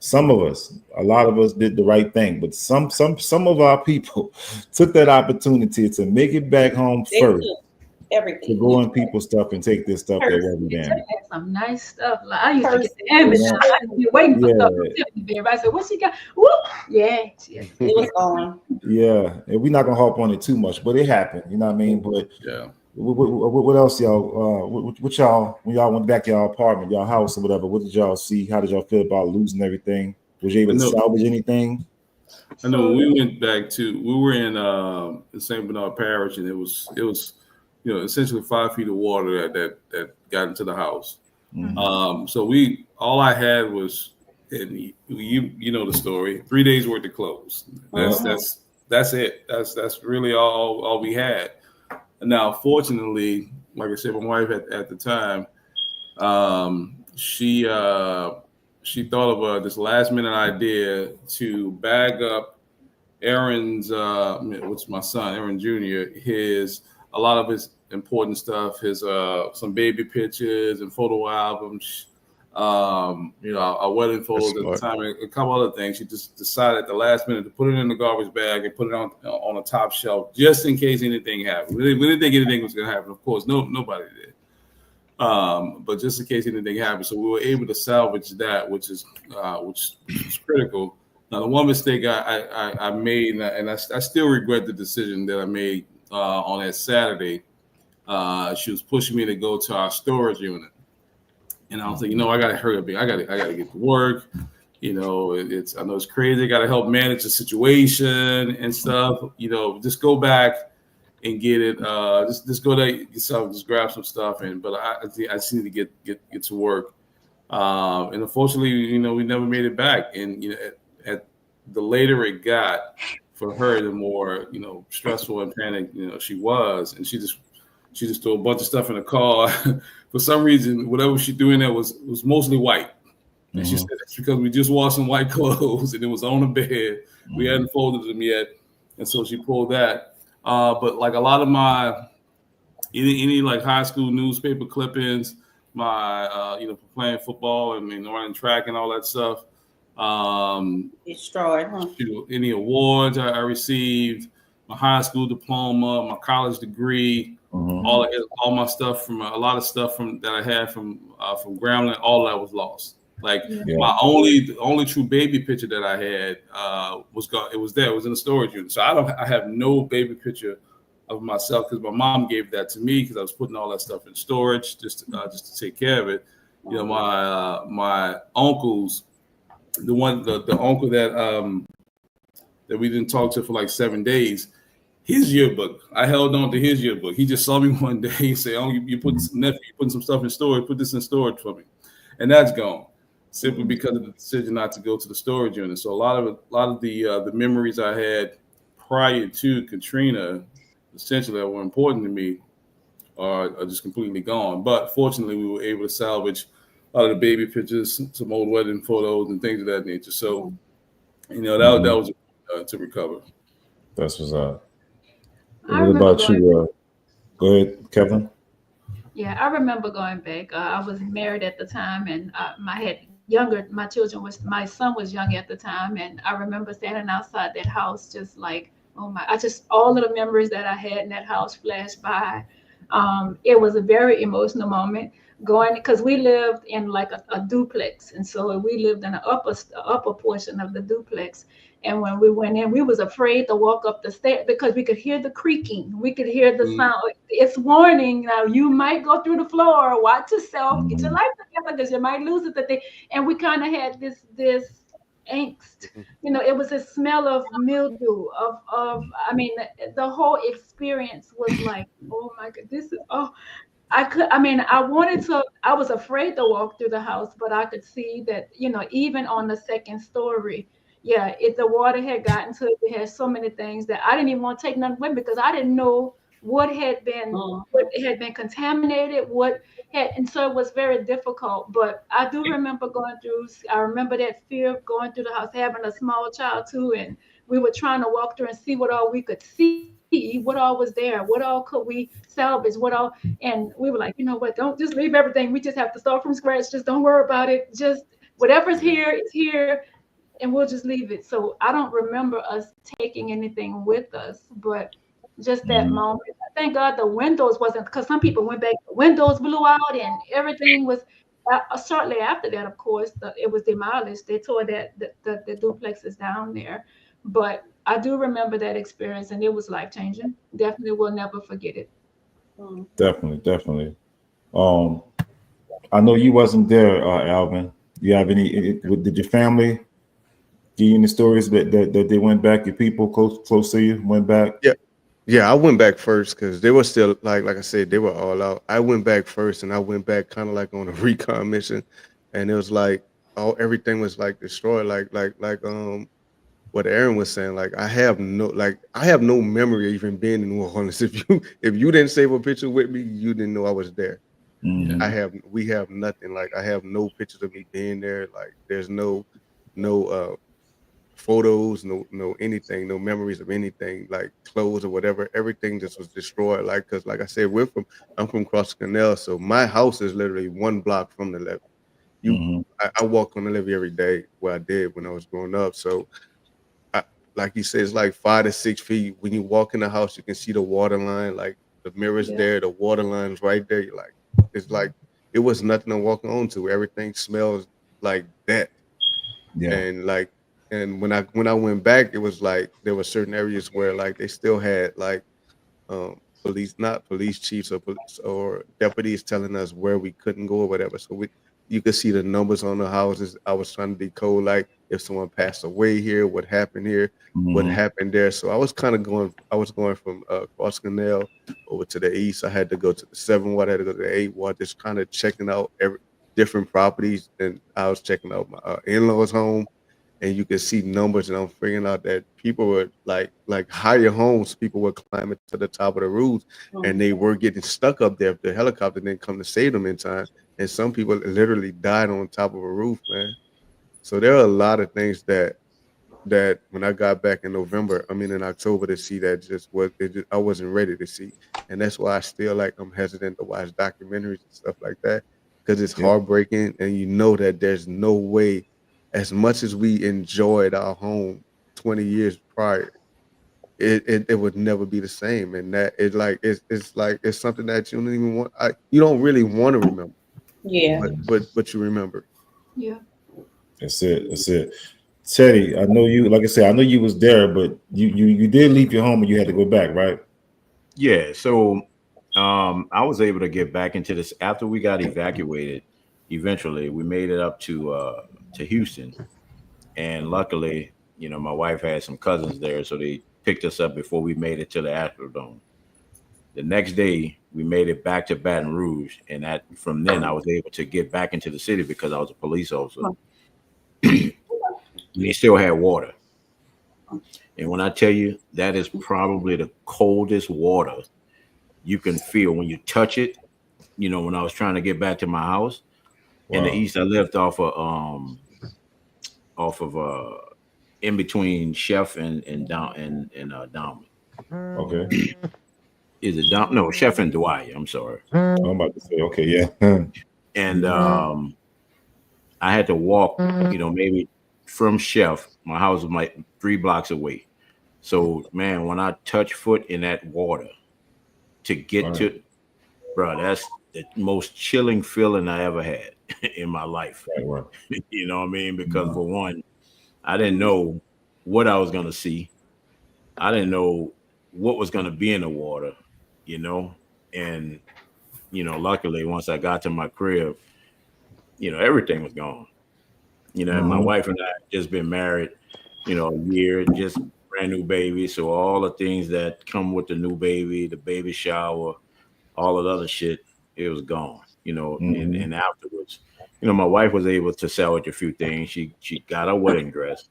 Some of us, a lot of us did the right thing, but some of our people took that opportunity to make it back home first. Everything. To go in people's stuff and take this stuff that wasn't damaged. Some nice stuff. Like I used to get the Amazon. I used to be waiting for stuff from Tiffany, babe. I said, "What she got?" Whoop! Yeah. It was gone. Yeah, and we're not gonna harp on it too much, but it happened. You know what I mean? But yeah. What else, y'all? What y'all, when y'all went back to y'all apartment, y'all house, or whatever? What did y'all see? How did y'all feel about losing everything? Was you able to salvage anything? I know we went back to. We were in the St. Bernard Parish, and it was essentially 5 feet of water that got into the house. So all I had was, and you know the story, 3 days worth of clothes. That's it. That's really all we had. Now, fortunately, like I said, my wife at the time, she thought of this last minute idea to bag up Aaron's, which is my son, Aaron Jr., a lot of his important stuff, his some baby pictures and photo albums, our wedding photos at the time, and a couple other things. She just decided at the last minute to put it in the garbage bag and put it on a top shelf just in case anything happened. We didn't think anything was going to happen. Of course, nobody did. But just in case anything happens, so we were able to salvage that, which is critical. Now, the one mistake I made, and I still regret the decision that I made on that Saturday. She was pushing me to go to our storage unit, and I was like, I gotta hurry up. I gotta get to work. I know it's crazy. I gotta help manage the situation and stuff. Just go back and get it. Just go there, just grab some stuff, but I just need to get to work. And unfortunately, we never made it back. And at the later it got for her, the more stressful and panicked she was, and she just threw a bunch of stuff in the car. For some reason, whatever she threw in there was mostly white. And she said it's because we just washed some white clothes and it was on the bed. We hadn't folded them yet, and so she pulled that. But like a lot of my any like high school newspaper clippings, my for playing football and running track and all that stuff. Destroyed, huh? Any awards I received, my high school diploma, my college degree, all my stuff from a lot of stuff that I had from Grambling, all that was lost. Like my only true baby picture that I had was gone. It was there. It was in the storage unit. So I have no baby picture of myself because my mom gave that to me because I was putting all that stuff in storage just to take care of it. My uncles, the uncle that we didn't talk to for like 7 days, his yearbook. I held on to his yearbook. He just saw me one day. He said, "Oh, you putting some stuff in storage. Put this in storage for me," and that's gone. Simply because of the decision not to go to the storage unit. So a lot of the memories I had prior to Katrina, essentially that were important to me, are just completely gone. But fortunately, we were able to salvage a lot of the baby pictures, some old wedding photos, and things of that nature. So, that was to recover. That's what's up. What about you? Go ahead, Kevin. Yeah, I remember going back. I was married at the time, and my son was young at the time, and I remember standing outside that house, just like, oh my! All of the memories that I had in that house flashed by. It was a very emotional moment because we lived in like a duplex, and so we lived in the upper portion of the duplex. And when we went in, we was afraid to walk up the stairs because we could hear the creaking. We could hear the sound. It's warning. Now you might go through the floor. Watch yourself. Get your life together because you might lose it. And we kind of had this angst. It was a smell of mildew. The whole experience was like, oh my God, this is I was afraid to walk through the house, but I could see that, even on the second story, the water had gotten to it. We had so many things that I didn't even want to take nothing with me because I didn't know what had been contaminated, and so it was very difficult. But I do remember I remember that fear of going through the house, having a small child too, and we were trying to walk through and see what all we could see, what all was there, what all could we salvage, and we were like, you know what, don't just leave everything. We just have to start from scratch. Just don't worry about it. Just whatever's here is here, and we'll just leave it. So I don't remember us taking anything with us, but just that moment. Thank God the windows wasn't, because some people went back, the windows blew out and everything was, shortly after that, of course, it was demolished. They tore the duplexes down there. But I do remember that experience, and it was life-changing. Definitely will never forget it. Definitely. I know you wasn't there, Alvin. You have did your family give you any stories that they went back, your people close to you went back? Yeah, I went back first because they were still like I said, they were all out. I went back first, and I went back kind of like on a recon mission, and it was like everything was like destroyed, like what Aaron was saying. Like I have no memory of even being in New Orleans. If you didn't save a picture with me, you didn't know I was there. We have nothing. Like I have no pictures of me being there. Like there's no photos, no anything, no memories of anything, like clothes or whatever. Everything just was destroyed. Like, because like I said, I'm from Cross Canal, so my house is literally 1 block from the levee. I walk on the levee every day. Well, I did when I was growing up. So like he says, like 5 to 6 feet. When you walk in the house, you can see the water line, like the mirrors there, the water line's right there. It's like it was nothing to walk on to. Everything smells like that. Yeah. And like, and when I went back, it was like there were certain areas where like they still had like police, not police chiefs or police or deputies telling us where we couldn't go or whatever. So you could see the numbers on the houses. I was trying to decode like if someone passed away here, what happened here, what happened there. So I was going from Cross Canal over to the east. I had to go to the 7 Ward, I had to go to the 8 Ward, just kind of checking out every different properties. And I was checking out my in-laws' home. And you can see numbers, and I'm figuring out that people were like higher homes. People were climbing to the top of the roofs, and they were getting stuck up there if the helicopter didn't come to save them in time. And some people literally died on top of a roof, man. So there are a lot of things that when I got back in October to see that I wasn't ready to see, and that's why I still I'm hesitant to watch documentaries and stuff like that because it's heartbreaking, and you know that there's no way. As much as we enjoyed our home 20 years prior, it would never be the same. And that it's something that you don't even want. You don't really want to remember. Yeah. But you remember. Yeah. That's it. Teddy, I know you. Like I said, I know you was there, but you did leave your home and you had to go back, right? Yeah. So I was able to get back into this after we got evacuated. Eventually, we made it up to Houston, and luckily, my wife had some cousins there, so they picked us up before we made it to the Astrodome. The next day, we made it back to Baton Rouge, and from then I was able to get back into the city because I was a police officer. They still had water, and when I tell you that is probably the coldest water you can feel when you touch it. When I was trying to get back to my house. In the east, I lived off of in between Chef and Downman. Okay. Is it Down? No, Chef and Dwyer. I'm sorry. I'm about to say, okay, yeah. And I had to walk, maybe from Chef. My house was like 3 blocks away. So, man, when I touch foot in that water to get to, bro, that's the most chilling feeling I ever had in my life. Right. You know what I mean? Because for one, I didn't know what I was going to see. I didn't know what was going to be in the water, and, luckily once I got to my crib, everything was gone. And my wife and I had just been married, a year, just brand new baby. So all the things that come with the new baby, the baby shower, all of the other shit, it was gone, and afterwards, my wife was able to salvage a few things. She got a wedding dress.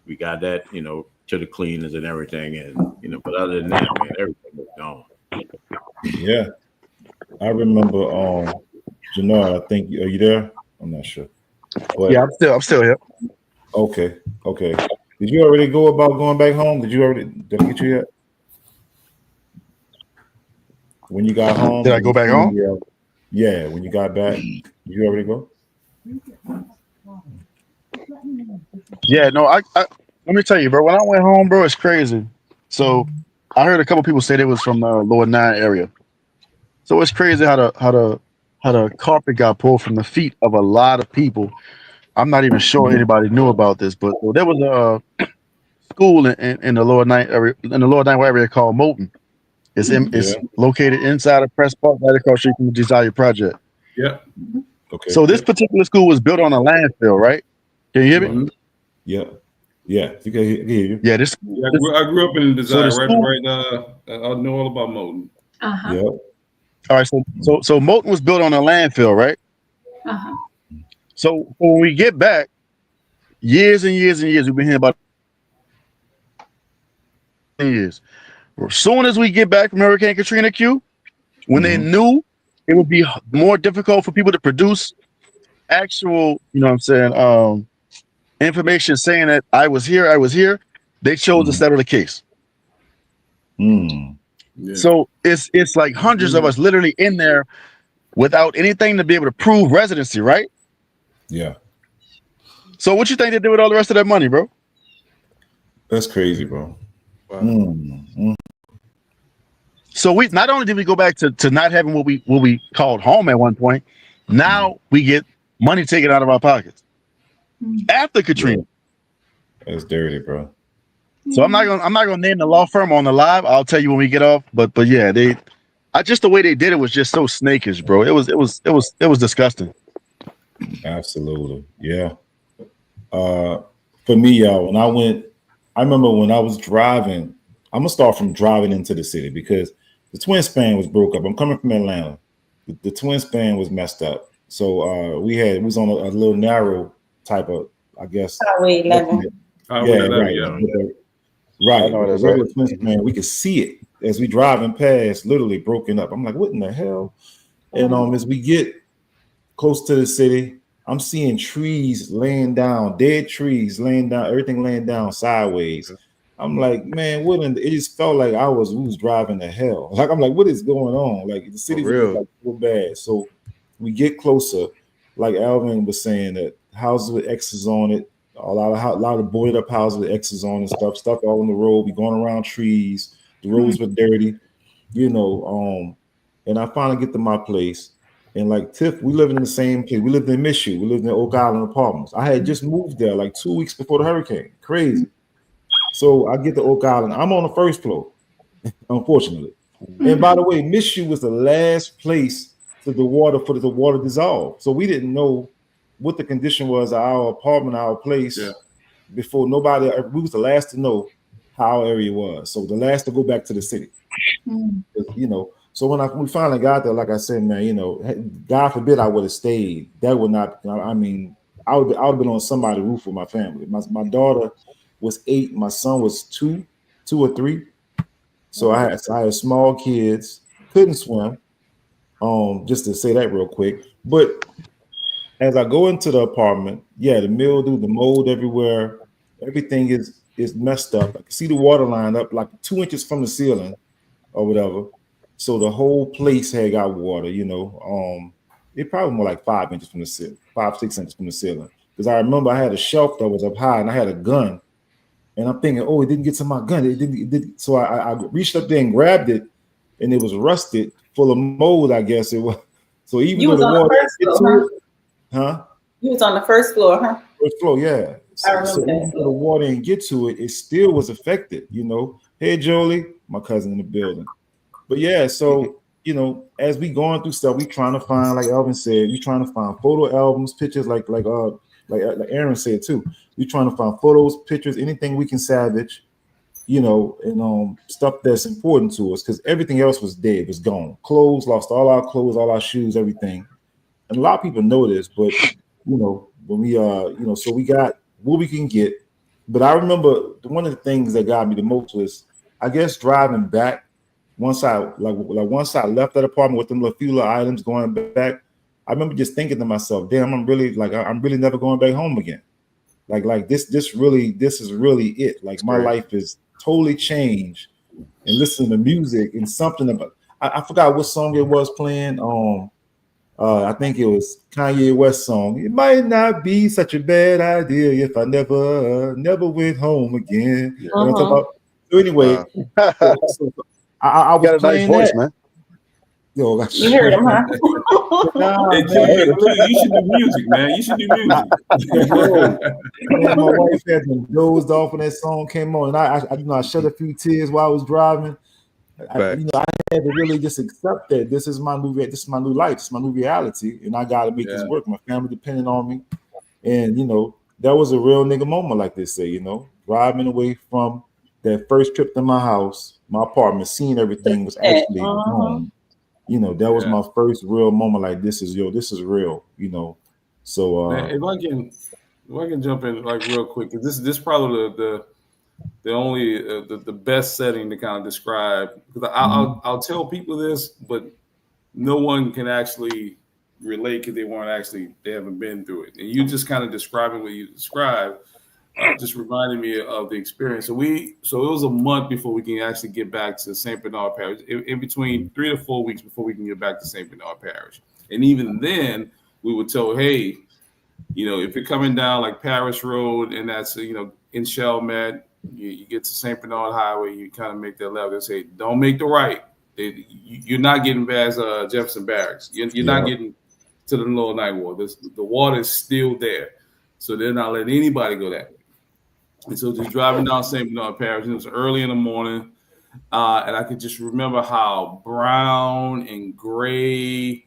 We got that, to the cleaners and everything. And, but other than that, man, everything was gone. Yeah. I remember, Janard, I think, are you there? I'm not sure. But, yeah, I'm still here. Okay. Did you already go about going back home? Did I get you yet? When you got home? Did I go back home? Yeah, when you got back, did you already go? Yeah, no, I let me tell you, bro. When I went home, bro, it's crazy. So I heard a couple people say they was from the Lower 9 area. So it's crazy how the carpet got pulled from the feet of a lot of people. I'm not even sure anybody knew about this, but there was a school in the Lower 9 area, area called Moulton. It's located inside of Press Park, right across street from the Desire Project. Yeah. Okay. So this particular school was built on a landfill, right? Can you hear me? Yeah. You can hear you. Yeah, I grew up in Desire, right. I know all about Moulton. Uh-huh. Yeah. All right, so Moulton was built on a landfill, right? Uh-huh. So when we get back, years and years and years, we've been here about years. As soon as we get back from Hurricane Katrina, when they knew it would be more difficult for people to produce actual, information saying that I was here, they chose to settle the case. Yeah. So it's like hundreds of us literally in there without anything to be able to prove residency, right? Yeah. So what you think they did with all the rest of that money, bro? That's crazy, bro. Wow. So we not only did we go back to not having what we called home at one point, Now we get money taken out of our pockets after Katrina. That's dirty, bro. So I'm not gonna name the law firm on the live. I'll tell you when we get off. But yeah, just the way they did it was just so snakish, bro. It was disgusting. Absolutely, yeah. For me, y'all, I remember when I was driving. I'm gonna start from driving into the city because the twin span was broke up. I'm coming from Atlanta. The twin span was messed up. So we was on a little narrow type of, I guess. Highway 11. Yeah, right. Right. know With the that's regular right. twin span, we could see it as we driving past, literally broken up. I'm like, what in the hell? And as we get close to the city, I'm seeing trees laying down, dead trees laying down, everything laying down sideways. I'm like, man, it just felt like we was driving to hell. Like, I'm like, what is going on? Like, the city was just like so bad. So we get closer, like Alvin was saying, that houses with X's on it, a lot of boarded up houses with X's on and stuff all on the road. We going around trees. The roads were dirty, and I finally get to my place. And like Tiff, we lived in the same place. We lived in Michigan. We lived in Oak Island Apartments. I had just moved there like 2 weeks before the hurricane. Crazy. So I get to Oak Island. I'm on the first floor, unfortunately. And by the way, Michigan was the last place for the water dissolve. So we didn't know what the condition was of our apartment, our place, before we was the last to know how our area was. So the last to go back to the city. So when we finally got there, like I said, man, God forbid I would have stayed. That would not. I mean, I would have been on somebody's roof with my family. My daughter was 8. My son was 2 or 3. So I had small kids, couldn't swim. Just to say that real quick. But as I go into the apartment, the mildew, the mold everywhere, everything is messed up. I can see the water line up like 2 inches from the ceiling or whatever. So the whole place had got water, it probably more like 5 inches from the ceiling, 5-6 inches from the ceiling. Because I remember I had a shelf that was up high and I had a gun. And I'm thinking, oh, it didn't get to my gun. It didn't. So I reached up there and grabbed it, and it was rusted, full of mold, I guess it was. So even though the water get to it, huh? You was on the first floor, huh? First floor, yeah. I remember so that. even though the water didn't get to it, it still was affected, Hey, Jolie, my cousin in the building. But yeah, so as we going through stuff, we trying to find, like Elvin said, we trying to find photo albums, pictures, like Aaron said too. We trying to find photos, pictures, anything we can salvage, and stuff that's important to us, because everything else was dead, was gone. Clothes, lost all our clothes, all our shoes, everything. And a lot of people know this, but when we so we got what we can get. But I remember one of the things that got me the most was, I guess, driving back. Once I left that apartment with them few little items going back, I remember just thinking to myself, damn, I'm really never going back home again. Like this is really it. Like, my life is totally changed. And listening to music and something about, I forgot what song it was playing. I think it was Kanye West song. It might not be such a bad idea if I never went home again. You know what I'm talking about? So anyway, I was got a nice playing voice, that. man. Yo, You heard him, huh? Hey, you should do music, man. You should do music. Man, my wife had been dozed off when that song came on, and I shed a few tears while I was driving. I had to really just accept that this is my new life, this is my new reality, and I got to make this work. My family depending on me, and that was a real nigga moment, like they say. Driving away from that first trip to my house, my apartment, seeing everything was actually home. That was my first real moment. Like, this is real. So man, if I can jump in like real quick, this is probably the only the best setting to kind of describe, because I'll tell people this, but no one can actually relate because they haven't been through it. And you just kind of describing what you described just reminded me of the experience. So it was a month before we can actually get back to St. Bernard Parish, in between 3 to 4 weeks before we can get back to St. Bernard Parish. And even then we were told, hey, if you're coming down like Parish Road and that's, in Chalmette, you get to St. Bernard Highway, you kind of make that left. They say, don't make the right. You're not getting past Jefferson Barracks. You're not getting to the Lower Ninth Ward. The water is still there, so they're not letting anybody go that way. And so just driving down St. Bernard Parish, it was early in the morning, and I could just remember how brown and gray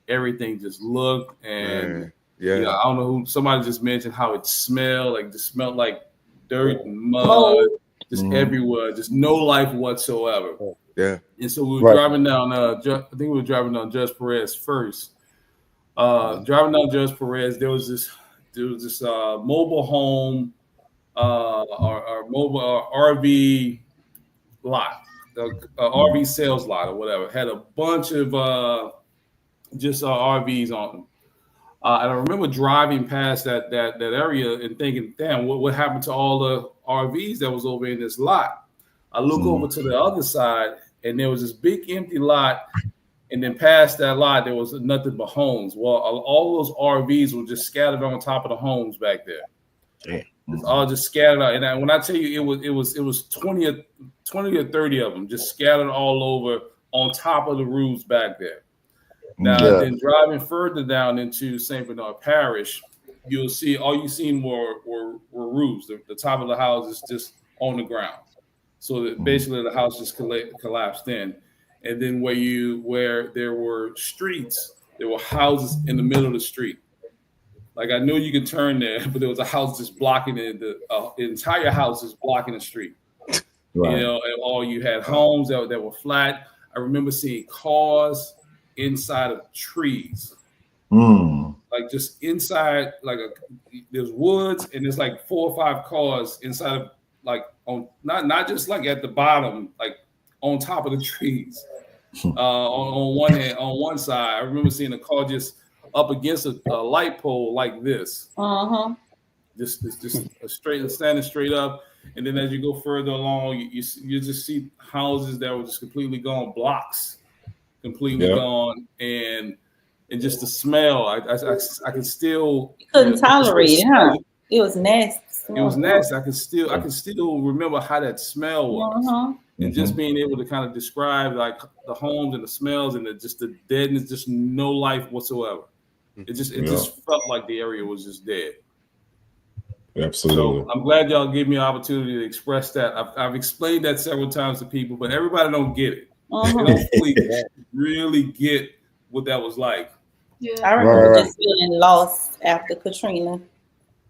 everything just looked. And I don't know who, somebody just mentioned how it smelled, like just smelled like dirt and mud, just everywhere, just no life whatsoever. Yeah. And so we were driving down, I think we were driving down Judge Perez first. Driving down Judge Perez, there was this mobile home or mobile RV lot, RV sales lot or whatever. Had a bunch of RVs on them. And I remember driving past that area and thinking, damn, what happened to all the RVs that was over in this lot? I look over to the other side, and there was this big empty lot. And then past that lot, there was nothing but homes. Well, all those RVs were just scattered on top of the homes back there. It's all just scattered out. And when I tell you, it was 20 or 30 of them just scattered all over on top of the roofs back there. Now, then driving further down into St. Bernard Parish, you'll see all you seen were roofs. The top of the house is just on the ground. So that basically the house just collapsed in. And then where there were streets, there were houses in the middle of the street. Like I knew you could turn there, but there was a house just blocking it. The entire house is blocking the street. Right. You know, and all you had homes that were flat. I remember seeing cars inside of trees, like just inside, like there's woods and there's like 4 or 5 cars inside of like on not just like at the bottom, like on top of the trees. On one hand, on one side, I remember seeing a car just up against a light pole like this. Just standing straight up. And then as you go further along, you just see houses that were just completely gone, blocks completely gone, and just the smell. I can still couldn't tolerate it, huh? It was nasty. It was nasty. I can still remember how that smell was, and just being able to kind of describe like the homes and the smells and the deadness, just no life whatsoever. It just felt like the area was just dead. Absolutely. So I'm glad y'all gave me an opportunity to express that. I've explained that several times to people, but everybody don't get it. They don't really get what that was like. Yeah. I remember just feeling lost after Katrina.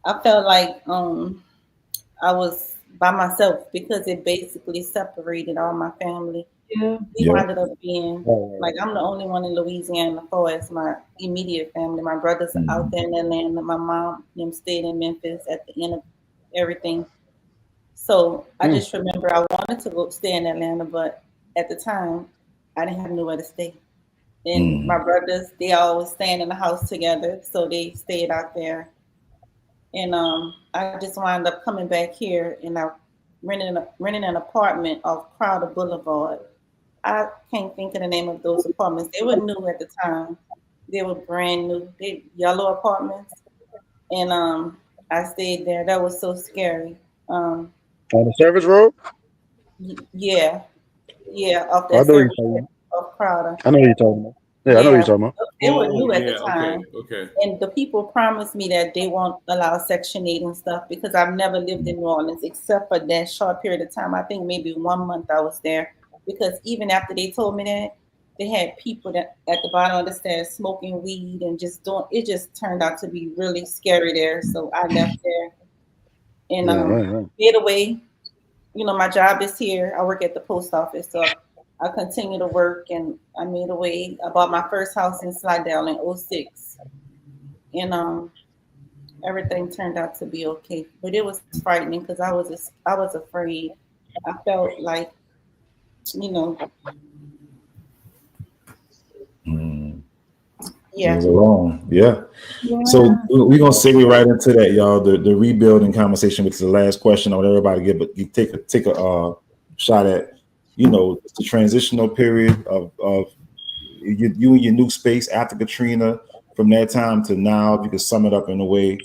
I felt like I was by myself because it basically separated all my family. Yeah. We ended up being like I'm the only one in Louisiana for as my immediate family. My brothers are out there in Atlanta. My mom them stayed in Memphis at the end of everything. So I just remember I wanted to go stay in Atlanta, but at the time I didn't have nowhere to stay. And my brothers, they always staying in the house together, so they stayed out there. And I just wound up coming back here, and I renting an apartment off Crowder Boulevard. I can't think of the name of those apartments. They were new at the time. They were brand new. They yellow apartments. And I stayed there. That was so scary. On the service road? Yeah. Yeah, off that service road of Crowder. I know what you're talking about. Yeah, I know what you're talking about. They were new at the time. Okay. And the people promised me that they won't allow Section 8 and stuff because I've never lived in New Orleans except for that short period of time. I think maybe 1 month I was there. Because even after they told me that, they had people that at the bottom of the stairs smoking weed and just doing it. Just turned out to be really scary there. So I left there and made away. You know, my job is here. I work at the post office, so I continue to work, and I made away. I bought my first house in Slidell in 2006, and everything turned out to be okay. But it was frightening because I was afraid. I felt like, you know, yeah. So we're gonna segue right into that, y'all. The rebuilding conversation, which is the last question I want everybody to get, but you take a shot at, you know, the transitional period of you and your new space after Katrina, from that time to now. If you could sum it up in a way,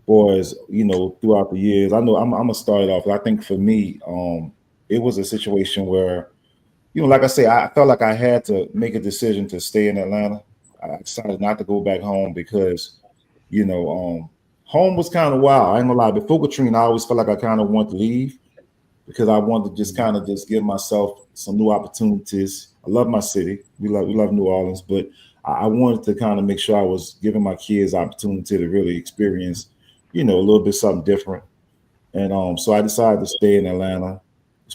boys, you know, throughout the years. I know I'm gonna start it off. I think for me, it was a situation where, you know, like I say, I felt like I had to make a decision to stay in Atlanta. I decided not to go back home because, you know, home was kind of wild. I ain't gonna lie. Before Katrina, I always felt like I kind of wanted to leave because I wanted to just kind of just give myself some new opportunities. I love my city. We love New Orleans, but I wanted to kind of make sure I was giving my kids opportunity to really experience, you know, a little bit something different. And so I decided to stay in Atlanta,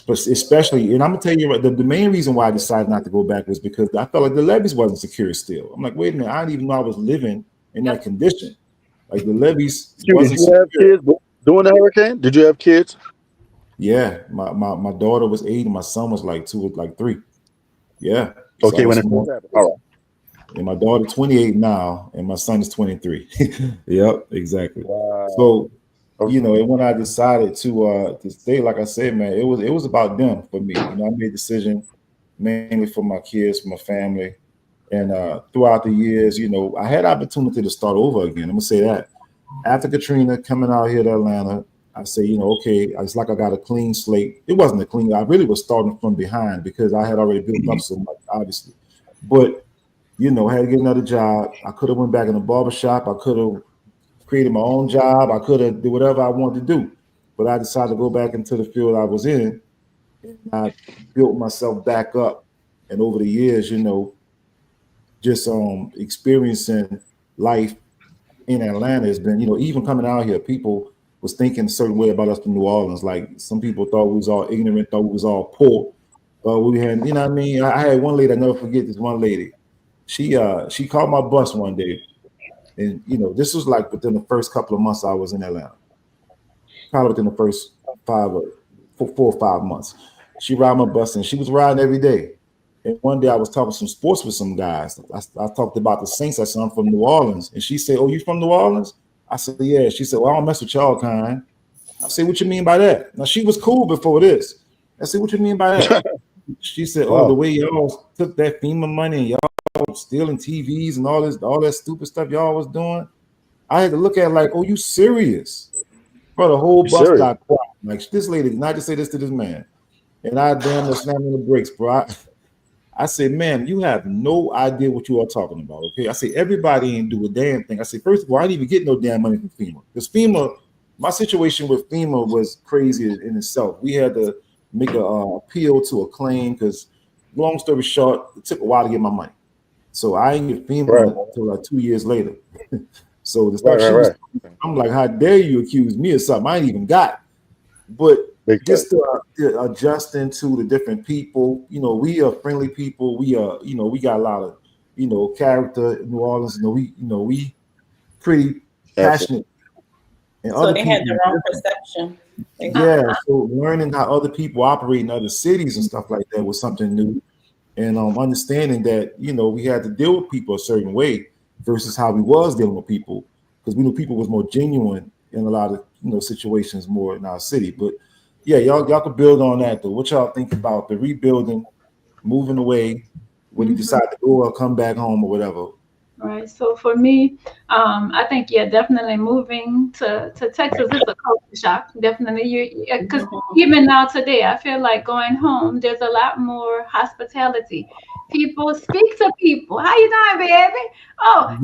especially. And I'm gonna tell you the main reason why I decided not to go back was because I felt like the levees wasn't secure still. I'm like, wait a minute, I didn't even know I was living in that condition. Like the levees Excuse me, did wasn't you have secure. kids during the hurricane? Did you have kids? Yeah, my daughter was 8 and my son was like 2, like 3. Yeah, so I Okay, had when it small. first happened. All right. And my daughter 28 now, and my son is 23. Yep, exactly. Wow. So you know, and when I decided to stay, like I said, man, it was about them for me. You know, I made a decision mainly for my kids, for my family, and throughout the years, you know, I had opportunity to start over again. I'm gonna say that after Katrina coming out here to Atlanta, I say, you know, okay, it's like I got a clean slate. It wasn't a clean. I really was starting from behind because I had already built up so much, obviously. But you know, I had to get another job. I could have went back in the barber shop. I could have created my own job. I could have do whatever I wanted to do, but I decided to go back into the field I was in, and I built myself back up. And over the years, you know, just experiencing life in Atlanta has been, you know, even coming out here, people was thinking a certain way about us from New Orleans. Like some people thought we was all ignorant, thought we was all poor. But we had, you know what I mean? I had one lady, I never forget this one lady. She called my bus one day, and you know, this was like within the first couple of months I was in Atlanta, probably within the first 4 or 5 months. She ride my bus and she was riding every day. And one day I was talking some sports with some guys. I talked about the Saints. I said, I'm from New Orleans. And she said, oh, you from New Orleans? I said, yeah. She said, well, I don't mess with y'all kind. I said, what you mean by that? Now she was cool before this. I said, what you mean by that? She said, oh, the Wow. way y'all took that FEMA money and y'all stealing TVs and all that stupid stuff y'all was doing. I had to look at it like, oh, you serious? Bro, the whole You bus serious? got quiet. Like this lady, not to say this to this man. And I damn near slammed on the brakes, bro. I said, man, you have no idea what you are talking about. Okay. I say, everybody ain't do a damn thing. I said, first of all, I didn't even get no damn money from FEMA. Because FEMA, my situation with FEMA was crazy in itself. We had to make a appeal to a claim because long story short, it took a while to get my money. So I ain't get Right, FEMA until like 2 years later. So the right, stuff right, she was, right. I'm like, how dare you accuse me of something I ain't even got? But Big just facts. to adjusting to the different people, you know, we are friendly people. We are, you know, we got a lot of, you know, character in New Orleans. We pretty Absolutely. passionate, and So other they had people the are wrong different. perception. Yeah, Basically. so learning how other people operate in other cities and stuff like that was something new, and understanding that you know we had to deal with people a certain way versus how we was dealing with people because we knew people was more genuine in a lot of situations more in our city. But yeah, y'all could build on that though. What y'all think about the rebuilding, moving away when you Mhm. decide to go or come back home or whatever? Right. So for me, I think yeah, definitely moving to Texas is a culture shock. Definitely, you because even now today, I feel like going home. There's a lot more hospitality. People speak to people. How you doing, baby? Oh,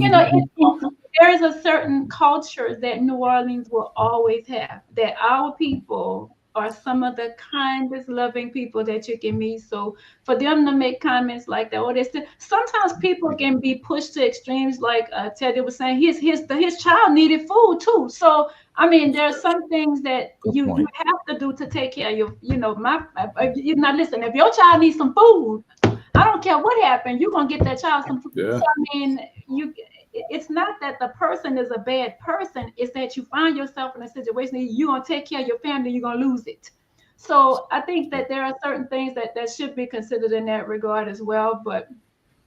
there is a certain culture that New Orleans will always have. That our people are some of the kindest, loving people that you can meet. So for them to make comments like that, or they still sometimes people can be pushed to extremes, like Teddy was saying, his child needed food too. So I mean, there are some things that Good you point. have to do to take care of your, you know, listen, if your child needs some food, I don't care what happened, you're gonna get that child some food. Yeah. So I mean, it's not that the person is a bad person, it's that you find yourself in a situation that you're gonna take care of your family, you're gonna lose it. So I think that there are certain things that should be considered in that regard as well. But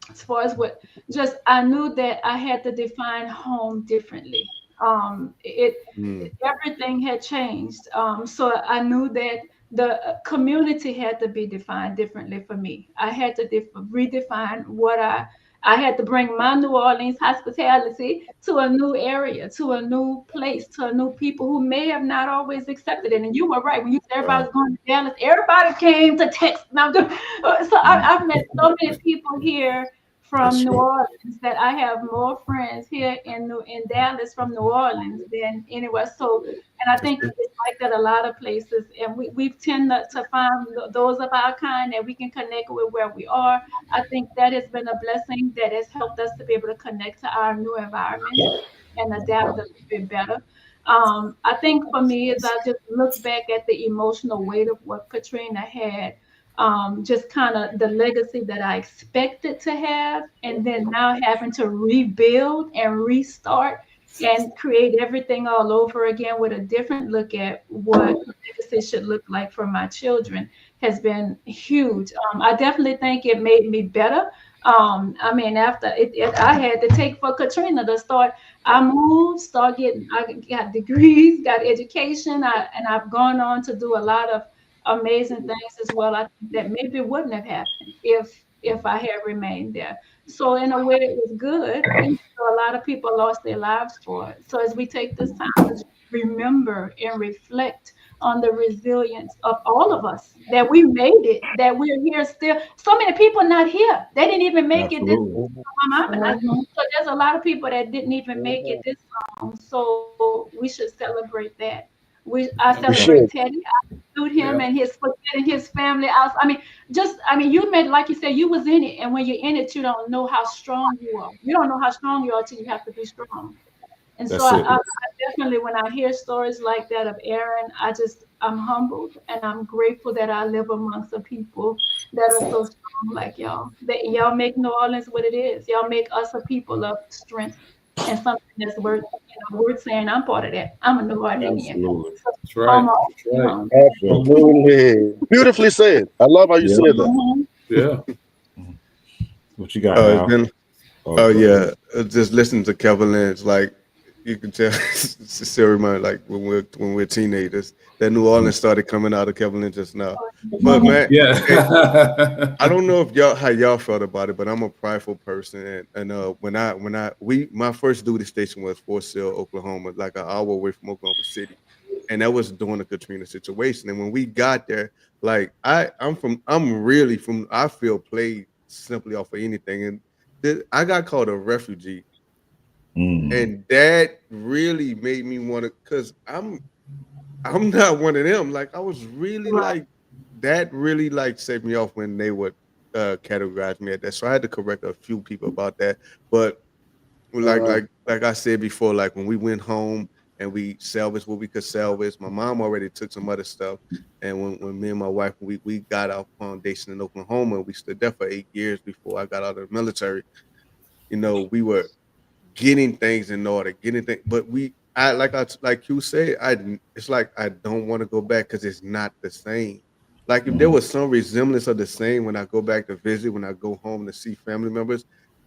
as far as what, just I knew that I had to define home differently. It Mm. everything had changed. So I knew that the community had to be defined differently for me. I had to redefine what I had to bring my New Orleans hospitality to a new area, to a new place, to a new people who may have not always accepted it. And you were right when you said Wow. everybody's going to Dallas. Everybody came to Texas. Now, so I've met so many people here from New Orleans, that I have more friends here in Dallas from New Orleans than anywhere. So, and I think it's like that a lot of places, and we tend to find those of our kind that we can connect with where we are. I think that has been a blessing that has helped us to be able to connect to our new environments and adapt a little bit better. I think for me, as I just look back at the emotional weight of what Katrina had, just kind of the legacy that I expected to have, and then now having to rebuild and restart and create everything all over again with a different look at what legacy should look like for my children has been huge. I definitely think it made me better. I mean, after I had to take for Katrina to start. I moved, I got degrees, got education, and I've gone on to do a lot of amazing things as well. I think that maybe wouldn't have happened if I had remained there. So in a way, it was good. Even though a lot of people lost their lives for it. So as we take this time to remember and reflect on the resilience of all of us, that we made it, that we're here still. So many people not here. They didn't even make it this my mom. So there's a lot of people that didn't even make it this long. So we should celebrate that. I celebrate Teddy. I salute him and his family. You made, like you said, you was in it, and when you're in it, you don't know how strong you are. You don't know how strong you are till you have to be strong. And so I definitely, when I hear stories like that of Aaron, I'm humbled and I'm grateful that I live amongst the people that are so strong like y'all. That y'all make New Orleans what it is. Y'all make us a people of strength and something that's worth saying. I'm part of that. I'm a New Orleanian. Absolutely. That's right. Absolutely. Beautifully said. I love how you said that. Yeah. What you got, It's Al? been yeah, just listening to Kevin Lynch, like you can tell, it's still remind like when we're teenagers, that New Orleans started coming out of Kevin Lynch just now. But man, I don't know if how y'all felt about it, but I'm a prideful person, and my first duty station was Fort Sill, Oklahoma, like an hour away from Oklahoma City, and that was during the Katrina situation. And when we got there, like I'm really from, I feel played simply off of anything, and I got called a refugee, and that really made me want to, because I'm not one of them. Like I was really like that. Really like set me off when they would categorize me at that. So I had to correct a few people about that. But like I said before, like when we went home and we salvaged what we could salvage, my mom already took some other stuff. And when me and my wife we got our foundation in Oklahoma, we stood there for 8 years before I got out of the military. You know, we were getting things in order, but like you said, it's like I don't want to go back because it's not the same. Like if there was some resemblance of the same when I go back to visit, when I go home to see family members,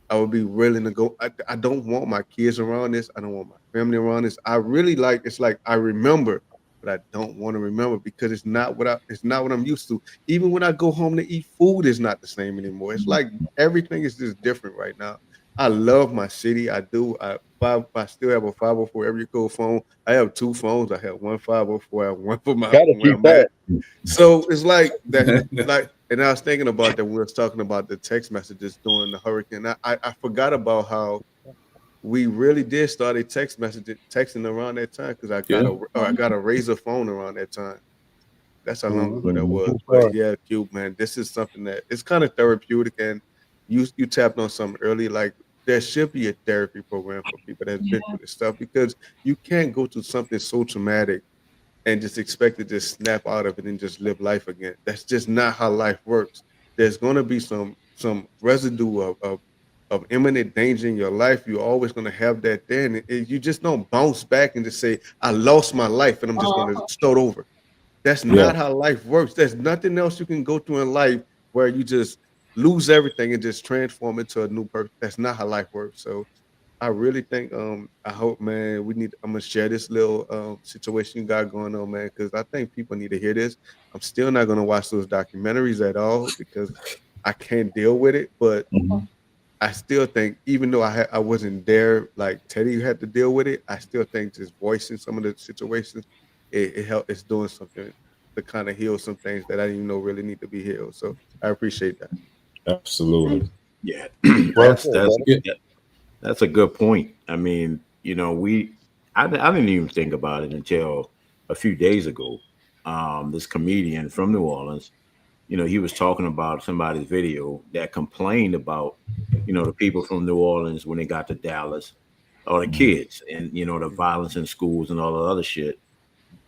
I would be willing to go. I don't want my kids around this. I don't want my family around this. I really like, it's like I remember, but I don't want to remember because it's not what I'm used to. Even when I go home to eat, food is not the same anymore. It's like everything is just different right now. I love my city. I do. I still have a 504 every code phone. I have 2 phones. I have one 504. I have one for my Gotta keep that. So it's like that. Like, and I was thinking about that. We were talking about the text messages during the hurricane. I forgot about how we really did start texting around that time because I got a Razor phone around that time. That's how long ago that was. But yeah, Cube, man, this is something that it's kind of therapeutic, and you tapped on something early. Like there should be a therapy program for people that's been through this stuff because you can't go through something so traumatic and just expect to just snap out of it and just live life again. That's just not how life works. There's gonna be some residue of imminent danger in your life. You're always gonna have that there, and you just don't bounce back and just say, "I lost my life and I'm just gonna start over." That's not how life works. There's nothing else you can go through in life where you just lose everything and just transform into a new person. That's not how life works. So I really think I hope, man, I'm gonna share this little situation you got going on, man, because I think people need to hear this. I'm still not gonna watch those documentaries at all because I can't deal with it. But I still think, even though I wasn't there, like Teddy had to deal with it, I still think just voicing some of the situations, it's doing something to kind of heal some things that I didn't even know really need to be healed. So I appreciate that. Absolutely. Yeah, Well that's said, that's brother. that's a good point. I mean, I didn't even think about it until a few days ago. This comedian from New Orleans, he was talking about somebody's video that complained about, the people from New Orleans when they got to Dallas, or the kids, and the violence in schools and all the other shit.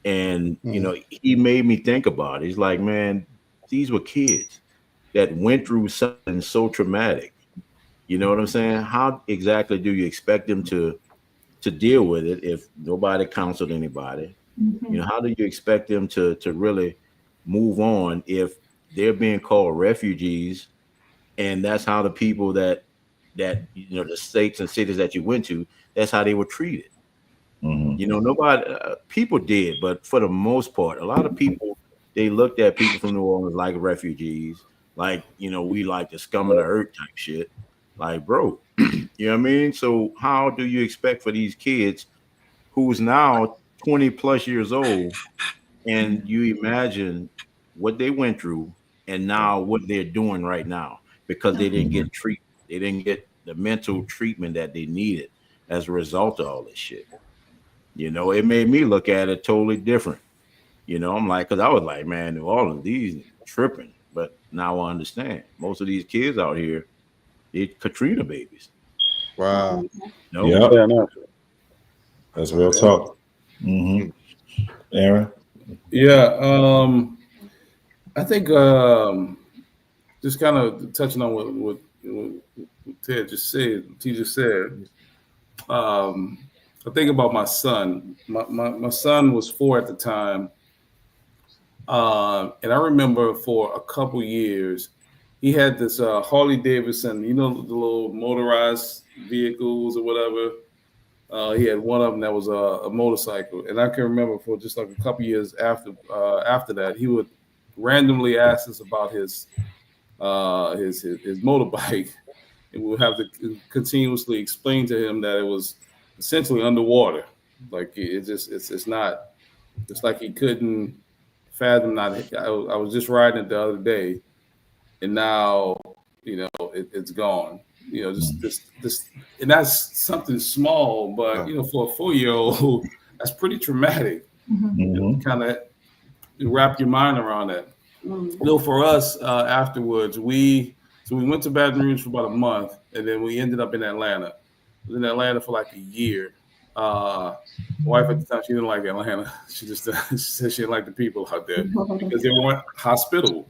And he made me think about it. He's like, man, these were kids that went through something so traumatic. You know what I'm saying? How exactly do you expect them to deal with it if nobody counseled anybody? Mhm. How do you expect them to really move on if they're being called refugees, and that's how the people that the states and cities that you went to, that's how they were treated. Nobody, people did, but for the most part, a lot of people, they looked at people from New Orleans like refugees, like we like the scum of the earth type shit. Like, bro, you know what I mean? So how do you expect for these kids who's now 20 plus years old, and you imagine what they went through and now what they're doing right now because they didn't get treatment, they didn't get the mental treatment that they needed as a result of all this shit. It made me look at it totally different. I'm like, because I was like, man, New Orleans, these tripping. But now I understand most of these kids out here, they Katrina babies. Wow. No, Yeah, Yeah, no. that's real Yeah. talk. Aaron. Yeah. I think just kind of touching on what Ted just said. T just said. I think about my son. My son was 4 at the time. And I remember for a couple years, he had this Harley Davidson, the little motorized vehicles or whatever. He had one of them that was a motorcycle, and I can remember for just like a couple years after that, he would randomly ask us about his motorbike, and we would have to continuously explain to him that it was essentially underwater. Like it's not. It's like he couldn't fathom not. I was just riding it the other day, and now it's gone. Just and that's something small, but for a 4-year-old, that's pretty traumatic. Kind of wrap your mind around that. For us, afterwards, we went to Baton Rouge for about a month, and then we ended up in Atlanta. I was in Atlanta for like a year. My wife at the time, she didn't like Atlanta. She just she said she didn't like the people out there because they weren't hospitable.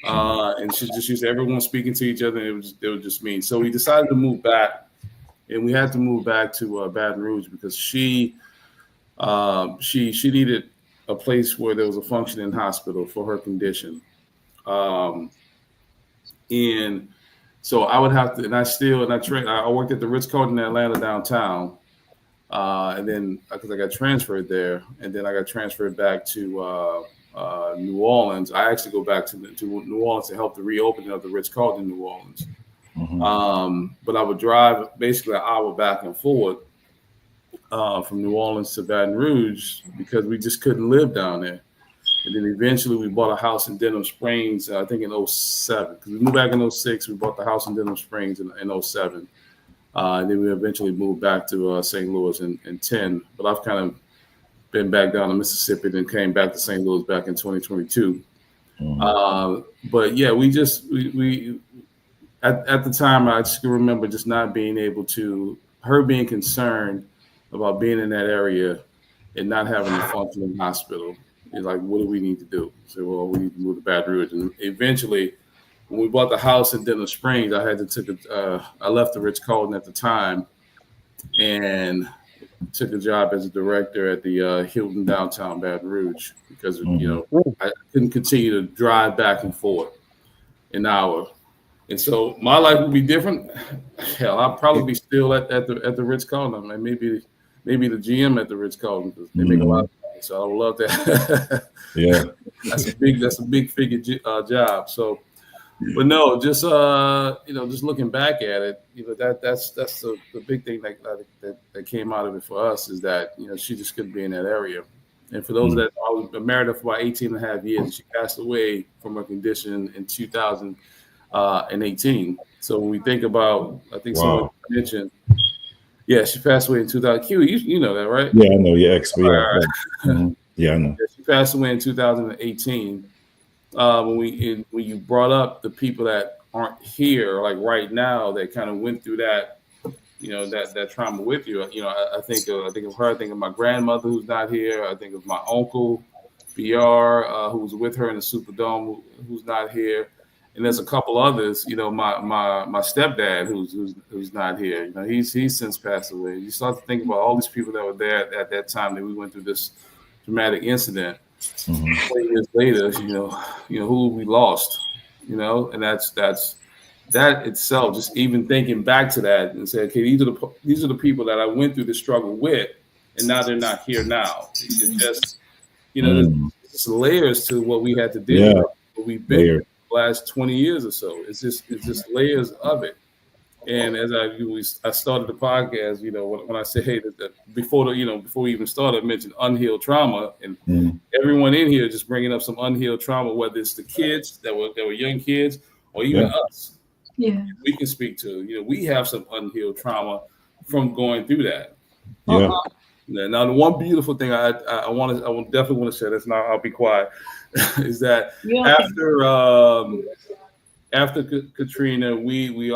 And she just used to everyone speaking to each other, and it was just mean. So we decided to move back, and we had to move back to Baton Rouge because she needed a place where there was a functioning hospital for her condition. Um, and so I would have to, and I worked at the Ritz Carlton in Atlanta downtown, and then because I got transferred there, and then I got transferred back to New Orleans. I actually go back to New Orleans to help the reopening of the Ritz Carlton in New Orleans. But I would drive basically an hour back and forth from New Orleans to Baton Rouge because we just couldn't live down there. And then eventually we bought a house in Denham Springs, I think in 07. Because we moved back in 06, we bought the house in Denham Springs in 07. And then we eventually moved back to St. Louis in 10. But I've kind of been back down to Mississippi, then came back to St. Louis back in 2022. But yeah, we at the time, I just remember just not being able to, her being concerned about being in that area and not having a functioning hospital. It's like, what do we need to do? So, well, we need to move to Baton Rouge. And eventually, when we bought the house in Denham Springs, I had to I left the Ritz Carlton at the time and took a job as a director at the Hilton downtown Baton Rouge because I couldn't continue to drive back and forth an hour. And so my life would be different. Hell, I'll probably be still at the Ritz Carlton. And maybe the GM at the Ritz Carlton because they make a lot of money. So I would love that. Yeah. That's a big figure job. So, but no, just just looking back at it, that's the big thing that came out of it for us is that she just couldn't be in that area. And for those that I was married her for about 18 and a half years, she passed away from her condition in 2000. in 18. So when we think about, I think someone Wow. mentioned, yeah, she passed away in 2000. Q, you know that, right? Yeah, I know your ex, but yeah. All right. Yeah, I know. Yeah, she passed away in 2018. When you brought up the people that aren't here, like right now, that kind of went through that, that trauma with you. I think of her. I think of my grandmother who's not here. I think of my uncle, BR, who was with her in the Superdome, who's not here. And there's a couple others. My stepdad who's not here. He's since passed away. You start to think about all these people that were there at that time that we went through this dramatic incident. 20 years later, who we lost, and that's that itself. Just even thinking back to that and say, okay, these are the people that I went through the struggle with, and now they're not here now. It's just, there's just layers to what we had to deal with. What we've been through the last 20 years or so. It's just layers of it. And as I started the podcast, when I say, hey, before we even started, I mentioned unhealed trauma, and everyone in here just bringing up some unhealed trauma, whether it's the kids that were young kids or even us. Yeah, we can speak to. We have some unhealed trauma from going through that. Yeah. Now, the one beautiful thing I definitely want to share this. Now I'll be quiet. Is that after Katrina, we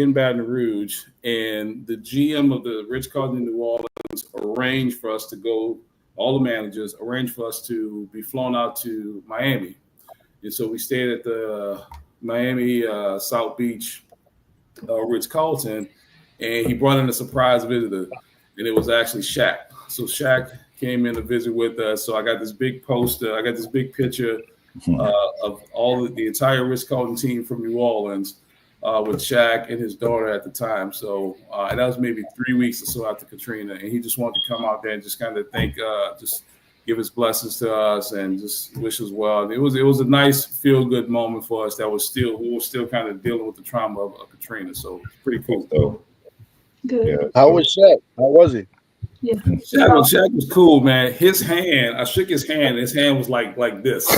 in Baton Rouge, and the GM of the Ritz-Carlton in New Orleans arranged for us to go. All the managers arranged for us to be flown out to Miami, and so we stayed at the Miami South Beach Ritz-Carlton, and he brought in a surprise visitor, and it was actually Shaq. So Shaq came in to visit with us. So I got this big poster. I got this big picture of all the entire Ritz-Carlton team from New Orleans with Shaq and his daughter at the time. So and that was maybe 3 weeks or so after Katrina, and he just wanted to come out there and just kind of just give his blessings to us and just wish us well. It was a nice feel good moment for us. We were still kind of dealing with the trauma of Katrina. So it's pretty cool. So, good. yeah. How was Shaq? How was he? Yeah. Shaq was cool, man. His hand, I shook his hand. His hand was like this.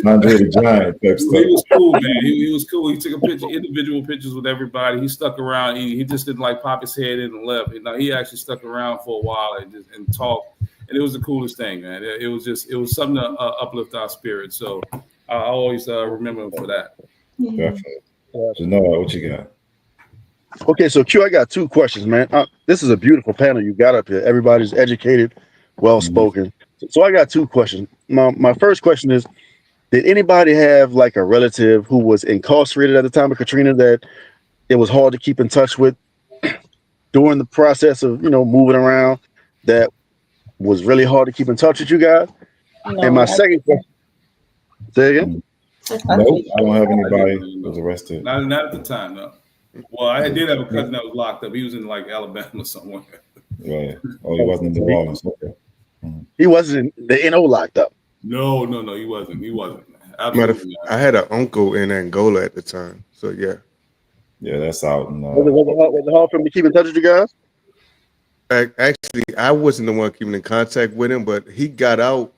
Andre the Giant type stuff. He was cool, man. He was cool. He took individual pictures with everybody. He stuck around. He just didn't like pop his head in and left. He actually stuck around for a while and talked. And it was the coolest thing, man. It was something to uplift our spirits. So I always remember him for that. Yeah. Definitely. Janelle, what you got? Okay, so Q, I got two questions, man. This is a beautiful panel you got up here. Everybody's educated, well-spoken. So I got two questions. My first question is, did anybody have like a relative who was incarcerated at the time of Katrina that it was hard to keep in touch with during the process of, moving around, that was really hard to keep in touch with you guys? No, And my second question, say again? Nope, I don't have anybody who was arrested. Not at the time, no. Well, I did have a cousin that was locked up. He was in like Alabama somewhere. Right. Oh, he wasn't in New Orleans. Okay. He wasn't in the NO locked up. No, he wasn't. I had an uncle in Angola at the time. So yeah. Yeah, that's out. Was it hard for him to keep in touch with you guys? Actually, I wasn't the one keeping in contact with him, but he got out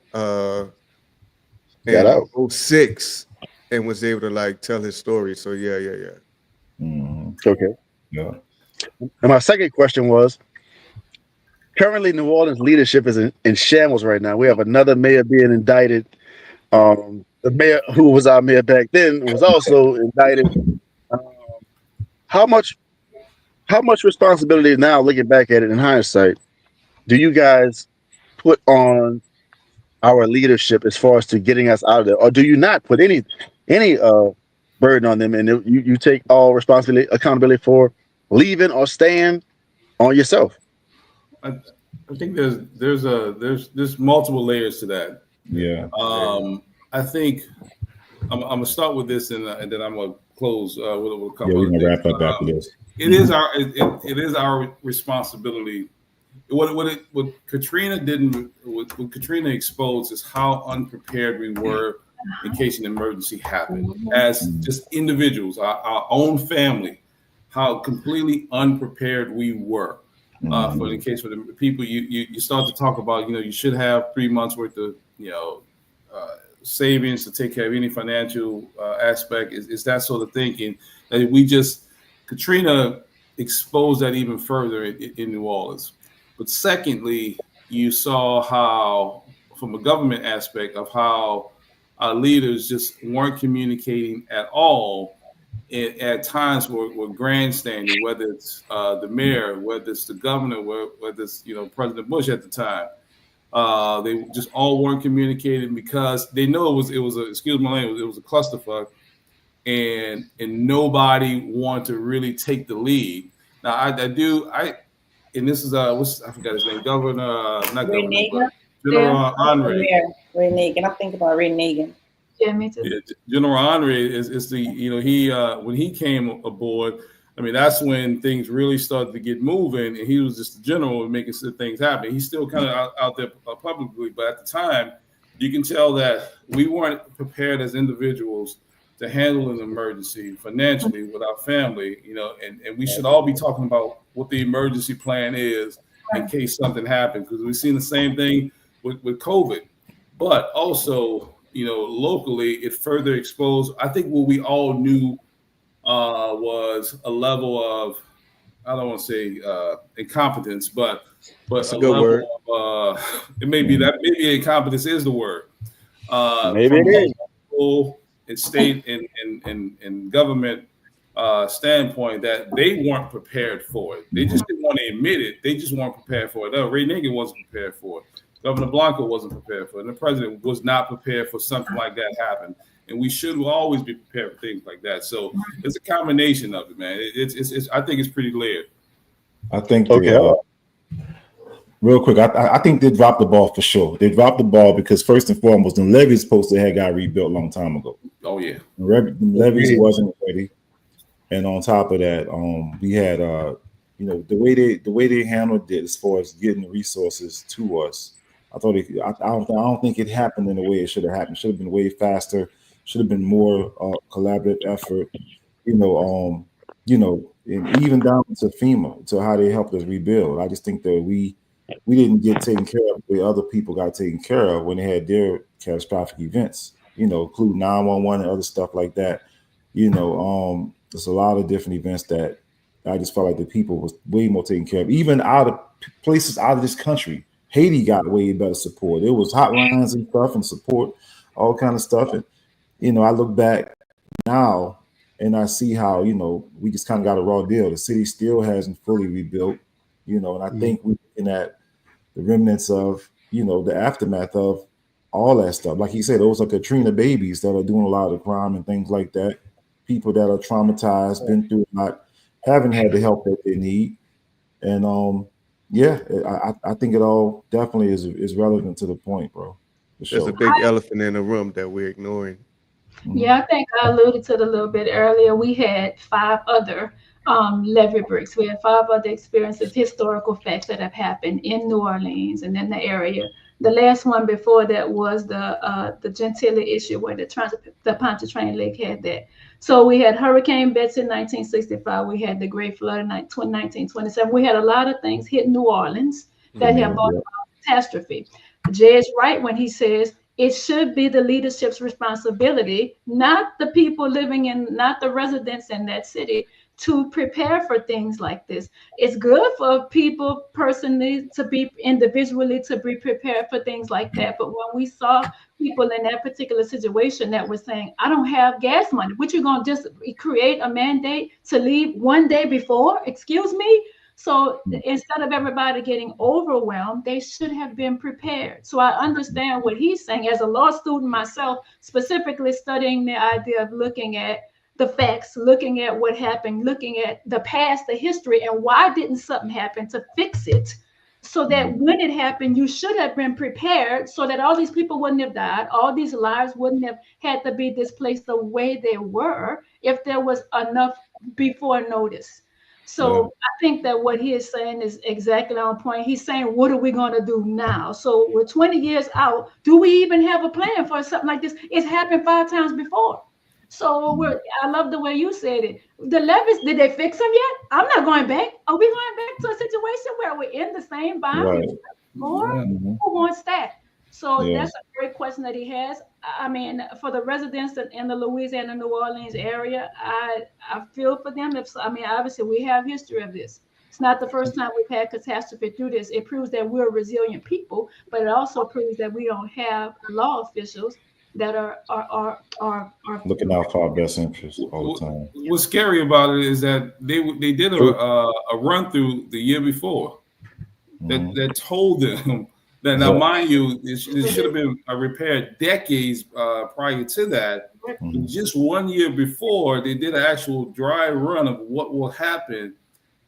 in 06 and was able to like tell his story. So yeah. Okay. Yeah. And my second question was, currently New Orleans leadership is in shambles right now. We have another mayor being indicted. The mayor who was our mayor back then was also indicted. How much responsibility now, looking back at it in hindsight, do you guys put on our leadership as far as to getting us out of there? Or do you not put any burden on them, and you take all accountability for leaving or staying on yourself? I think there's multiple layers to that. Yeah. I think I'm gonna start with this, and then I'm gonna close with a couple. Yeah, we're gonna wrap up after this. It is our responsibility. What Katrina didn't, what Katrina exposed is how unprepared we were in case an emergency happened as just individuals, our own family, how completely unprepared we were for the case for the people. You start to talk about, you should have 3 months worth of, savings to take care of any financial aspect. Is that sort of thinking that we just Katrina exposed that even further in New Orleans. But secondly, you saw how, from a government aspect, of how our leaders just weren't communicating at all. At times we're grandstanding, whether it's the mayor, whether it's the governor, whether it's President Bush at the time. They just all weren't communicating because they know it was a, excuse my language, it was a clusterfuck, and nobody wanted to really take the lead. Now and this is I forgot his name, Governor, not Ray Governor, but Nagin. General Yeah. Henry. Yeah, Ray Nagin. I think about Ray Nagin. Yeah, me too. Yeah, General Henry is the he when he came aboard, I mean that's when things really started to get moving, and he was just the general making things happen. He's still kind of out there publicly, but at the time, you can tell that we weren't prepared as individuals to handle an emergency financially with our family, and we should all be talking about what the emergency plan is in case something happens, because we've seen the same thing with COVID. But also, locally, it further exposed, I think what we all knew was a level of, I don't want to say incompetence, but That's a a good word. level of, maybe incompetence is the word. Maybe From it is. local and state and government standpoint, that they weren't prepared for it. They just didn't want to admit it. They just weren't prepared for it. Ray Nagin wasn't prepared for it. Governor Blanco wasn't prepared for it. And the president was not prepared for something like that happen. And we should always be prepared for things like that. So it's a combination of it, man. It's I think it's pretty layered. I think Okay. real quick, I think they dropped the ball for sure. They dropped the ball because first and foremost, the levees supposed to have got rebuilt a long time ago. Oh yeah, The levees wasn't ready, and on top of that, we had the way they handled it as far as getting the resources to us. I thought I don't think it happened in the way it should have happened. Should have been way faster. Should have been more collaborative effort. And even down to FEMA, to how they helped us rebuild. I just think that we didn't get taken care of the way other people got taken care of when they had their catastrophic events. Including 911 and other stuff like that. There's a lot of different events that I just felt like the people was way more taken care of. Even out of places out of this country, Haiti got way better support. There was hotlines and stuff and support, all kind of stuff. And I look back now and I see how we just kind of got a raw deal. The city still hasn't fully rebuilt. And I think we're looking at the remnants of the aftermath of all that stuff. Like he said, those are Katrina babies that are doing a lot of crime and things like that. People that are traumatized, been through a lot, haven't had the help that they need. And I think it all definitely is relevant to the point, bro. There's a big elephant in the room that we're ignoring. Yeah, I think I alluded to it a little bit earlier. We had 5 other levee bricks. We had 5 other experiences, historical facts that have happened in New Orleans and in the area. The last one before that was the Gentilly issue where the Pontchartrain Lake had that. So we had Hurricane Betsy in 1965. We had the Great Flood in 1927. We had a lot of things hit New Orleans that have brought about catastrophe. Jay is right when he says it should be the leadership's responsibility, not the people living not the residents in that city, to prepare for things like this. It's good for people personally to be individually to be prepared for things like that. But when we saw people in that particular situation that were saying, I don't have gas money, what you gonna just create a mandate to leave one day before? Excuse me? So instead of everybody getting overwhelmed, they should have been prepared. So I understand what he's saying as a law student myself, specifically studying the idea of looking at the facts, looking at what happened, looking at the past, the history, and why didn't something happen to fix it? So that when it happened, you should have been prepared so that all these people wouldn't have died, all these lives wouldn't have had to be displaced the way they were if there was enough before notice. So I think that what he is saying is exactly on point. He's saying, what are we going to do now? So we're 20 years out. Do we even have a plan for something like this? It's happened 5 times before. So I love the way you said it. The levees, did they fix them yet? I'm not going back. Are we going back to a situation where we're in the same bind? Or who wants that? So that's a great question that he has. I mean, for the residents in the Louisiana, New Orleans area, I feel for them. I mean, obviously we have history of this. It's not the first time we've had catastrophe through this. It proves that we're resilient people, but it also proves that we don't have law officials that are looking out for our best interests all the time. What's scary about it is that they did True. a run through the year before that told them that, now Yeah. mind you, it should have been repaired decades prior to that. Mhm. Just 1 year before, they did an actual dry run of what will happen,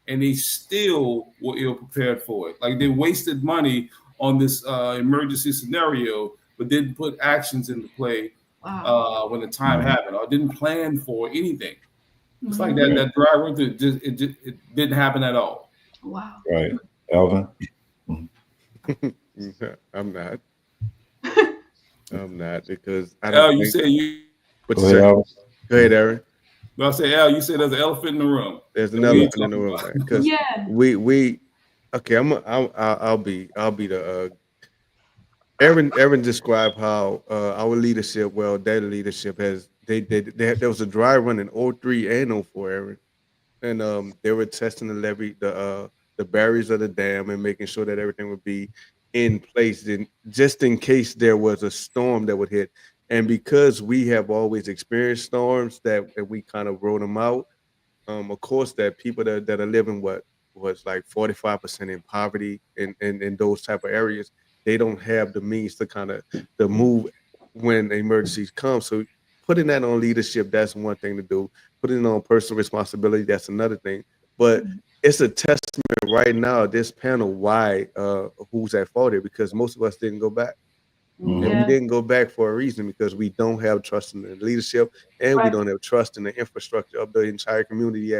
and they still were ill prepared for it. Like, they wasted money on this emergency scenario, but didn't put actions into play when the time happened, or didn't plan for anything. It's like that dry run through, it didn't happen at all. Wow. Right. Alvin? I'm not. I'm not, because I Al, don't you think. said you. What Go you ahead, say? Alvin. Go ahead, Aaron. Well, I say, Al, you said there's an elephant in the room. There's an that we ain't elephant in the talking room, about. man. Because Yeah. we okay. I'll be the Aaron described how our leadership, well, their leadership has there was a dry run in 03 and 04, Aaron, and they were testing the levee, the barriers of the dam, and making sure that everything would be in place, just in case there was a storm that would hit. And because we have always experienced storms that we kind of wrote them out, of course, that people that are living what was like 45% in poverty in those type of areas, they don't have the means to kind of to move when emergencies come. So putting that on leadership, that's one thing to do. Putting it on personal responsibility, that's another thing. But it's a testament right now, this panel, why who's at fault here, because most of us didn't go back. And we Yeah. didn't go back for a reason, because we don't have trust in the leadership, and we Right. don't have trust in the infrastructure of the entire community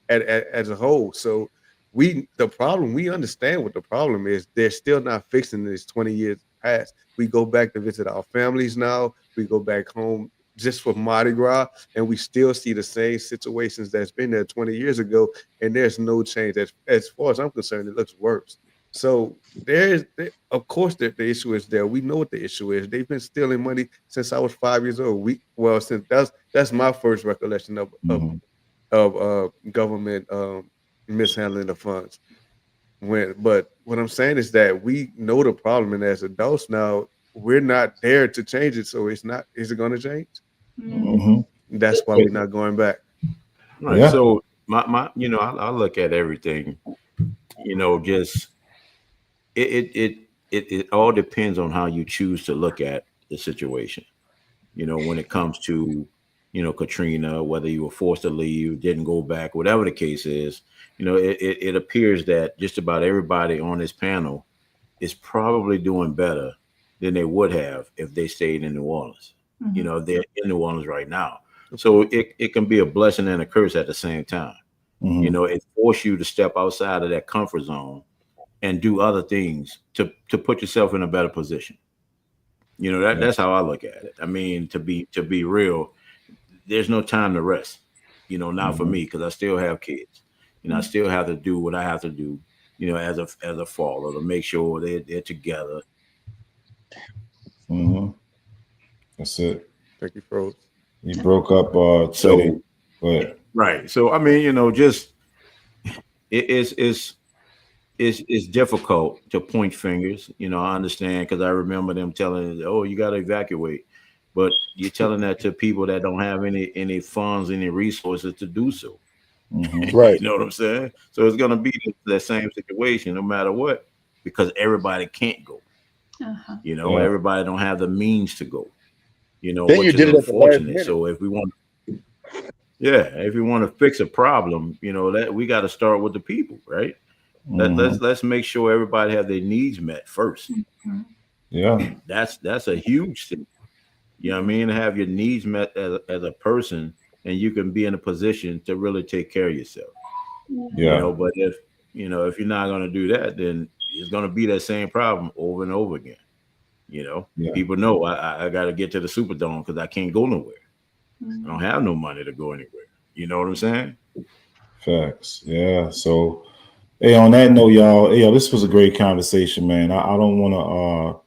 as a whole. So the problem, we understand what the problem is. They're still not fixing this 20 years past. We go back to visit our families now. We go back home just for Mardi Gras, and we still see the same situations that's been there 20 years ago, and there's no change. As far as I'm concerned, it looks worse. So of course, the issue is there. We know what the issue is. They've been stealing money since I was 5 years old. Since that's my first recollection of government mishandling the funds. But what I'm saying is that we know the problem, and as adults now, we're not there to change it. So it's not. Is it going to change? That's why we're not going back. Right. Yeah. So my I look at everything, just it all depends on how you choose to look at the situation. When it comes to, Katrina, whether you were forced to leave, didn't go back, whatever the case is, it appears that just about everybody on this panel is probably doing better than they would have if they stayed in New Orleans. They're in New Orleans right now. So it can be a blessing and a curse at the same time. It forces you to step outside of that comfort zone and do other things to put yourself in a better position. That's how I look at it. I mean, to be real, there's no time to rest. Not for me, because I still have kids. I still have to do what I have to do. As a father, to make sure they're together. That's it. Thank you, Froze. You broke up, Teddy. But Right. So I mean, just it's difficult to point fingers. I understand, because I remember them telling, "Oh, you got to evacuate," but you're telling that to people that don't have any funds, any resources to do so. Right. You know what I'm saying? So it's going to be that same situation no matter what, because everybody can't go. Everybody don't have the means to go. Then Which you is did it at the last unfortunate. minute. So if we want to fix a problem, that we got to start with the people, right? Let's make sure everybody have their needs met first. Yeah. That's a huge thing. You know what I mean? To have your needs met as a person, and you can be in a position to really take care of yourself. Yeah. But if you're not going to do that, then it's going to be that same problem over and over again. People know I got to get to the Superdome because I can't go nowhere. I don't have no money to go anywhere. You know what I'm saying? Facts. Yeah. So, hey, on that note, y'all, this was a great conversation, man. I don't want to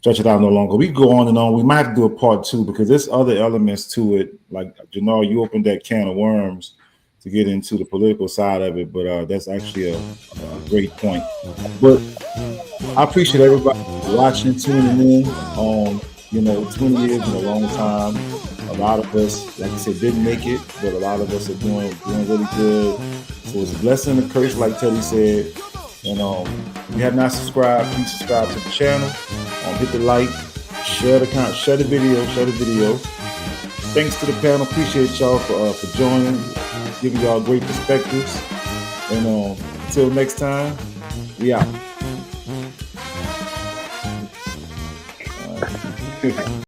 stretch it out no longer. We go on and on. We might have to do a part 2 because there's other elements to it. Like Janelle, you opened that can of worms to get into the political side of it, but that's actually a great point. But I appreciate everybody watching, tuning in. 20 years is a long time. A lot of us, like I said, didn't make it, but a lot of us are doing really good. So it's a blessing and a curse, like Teddy said. And if you have not subscribed, please subscribe to the channel. Hit the like, share the video. Thanks to the panel. Appreciate y'all for joining, giving y'all great perspectives. And until next time, we out.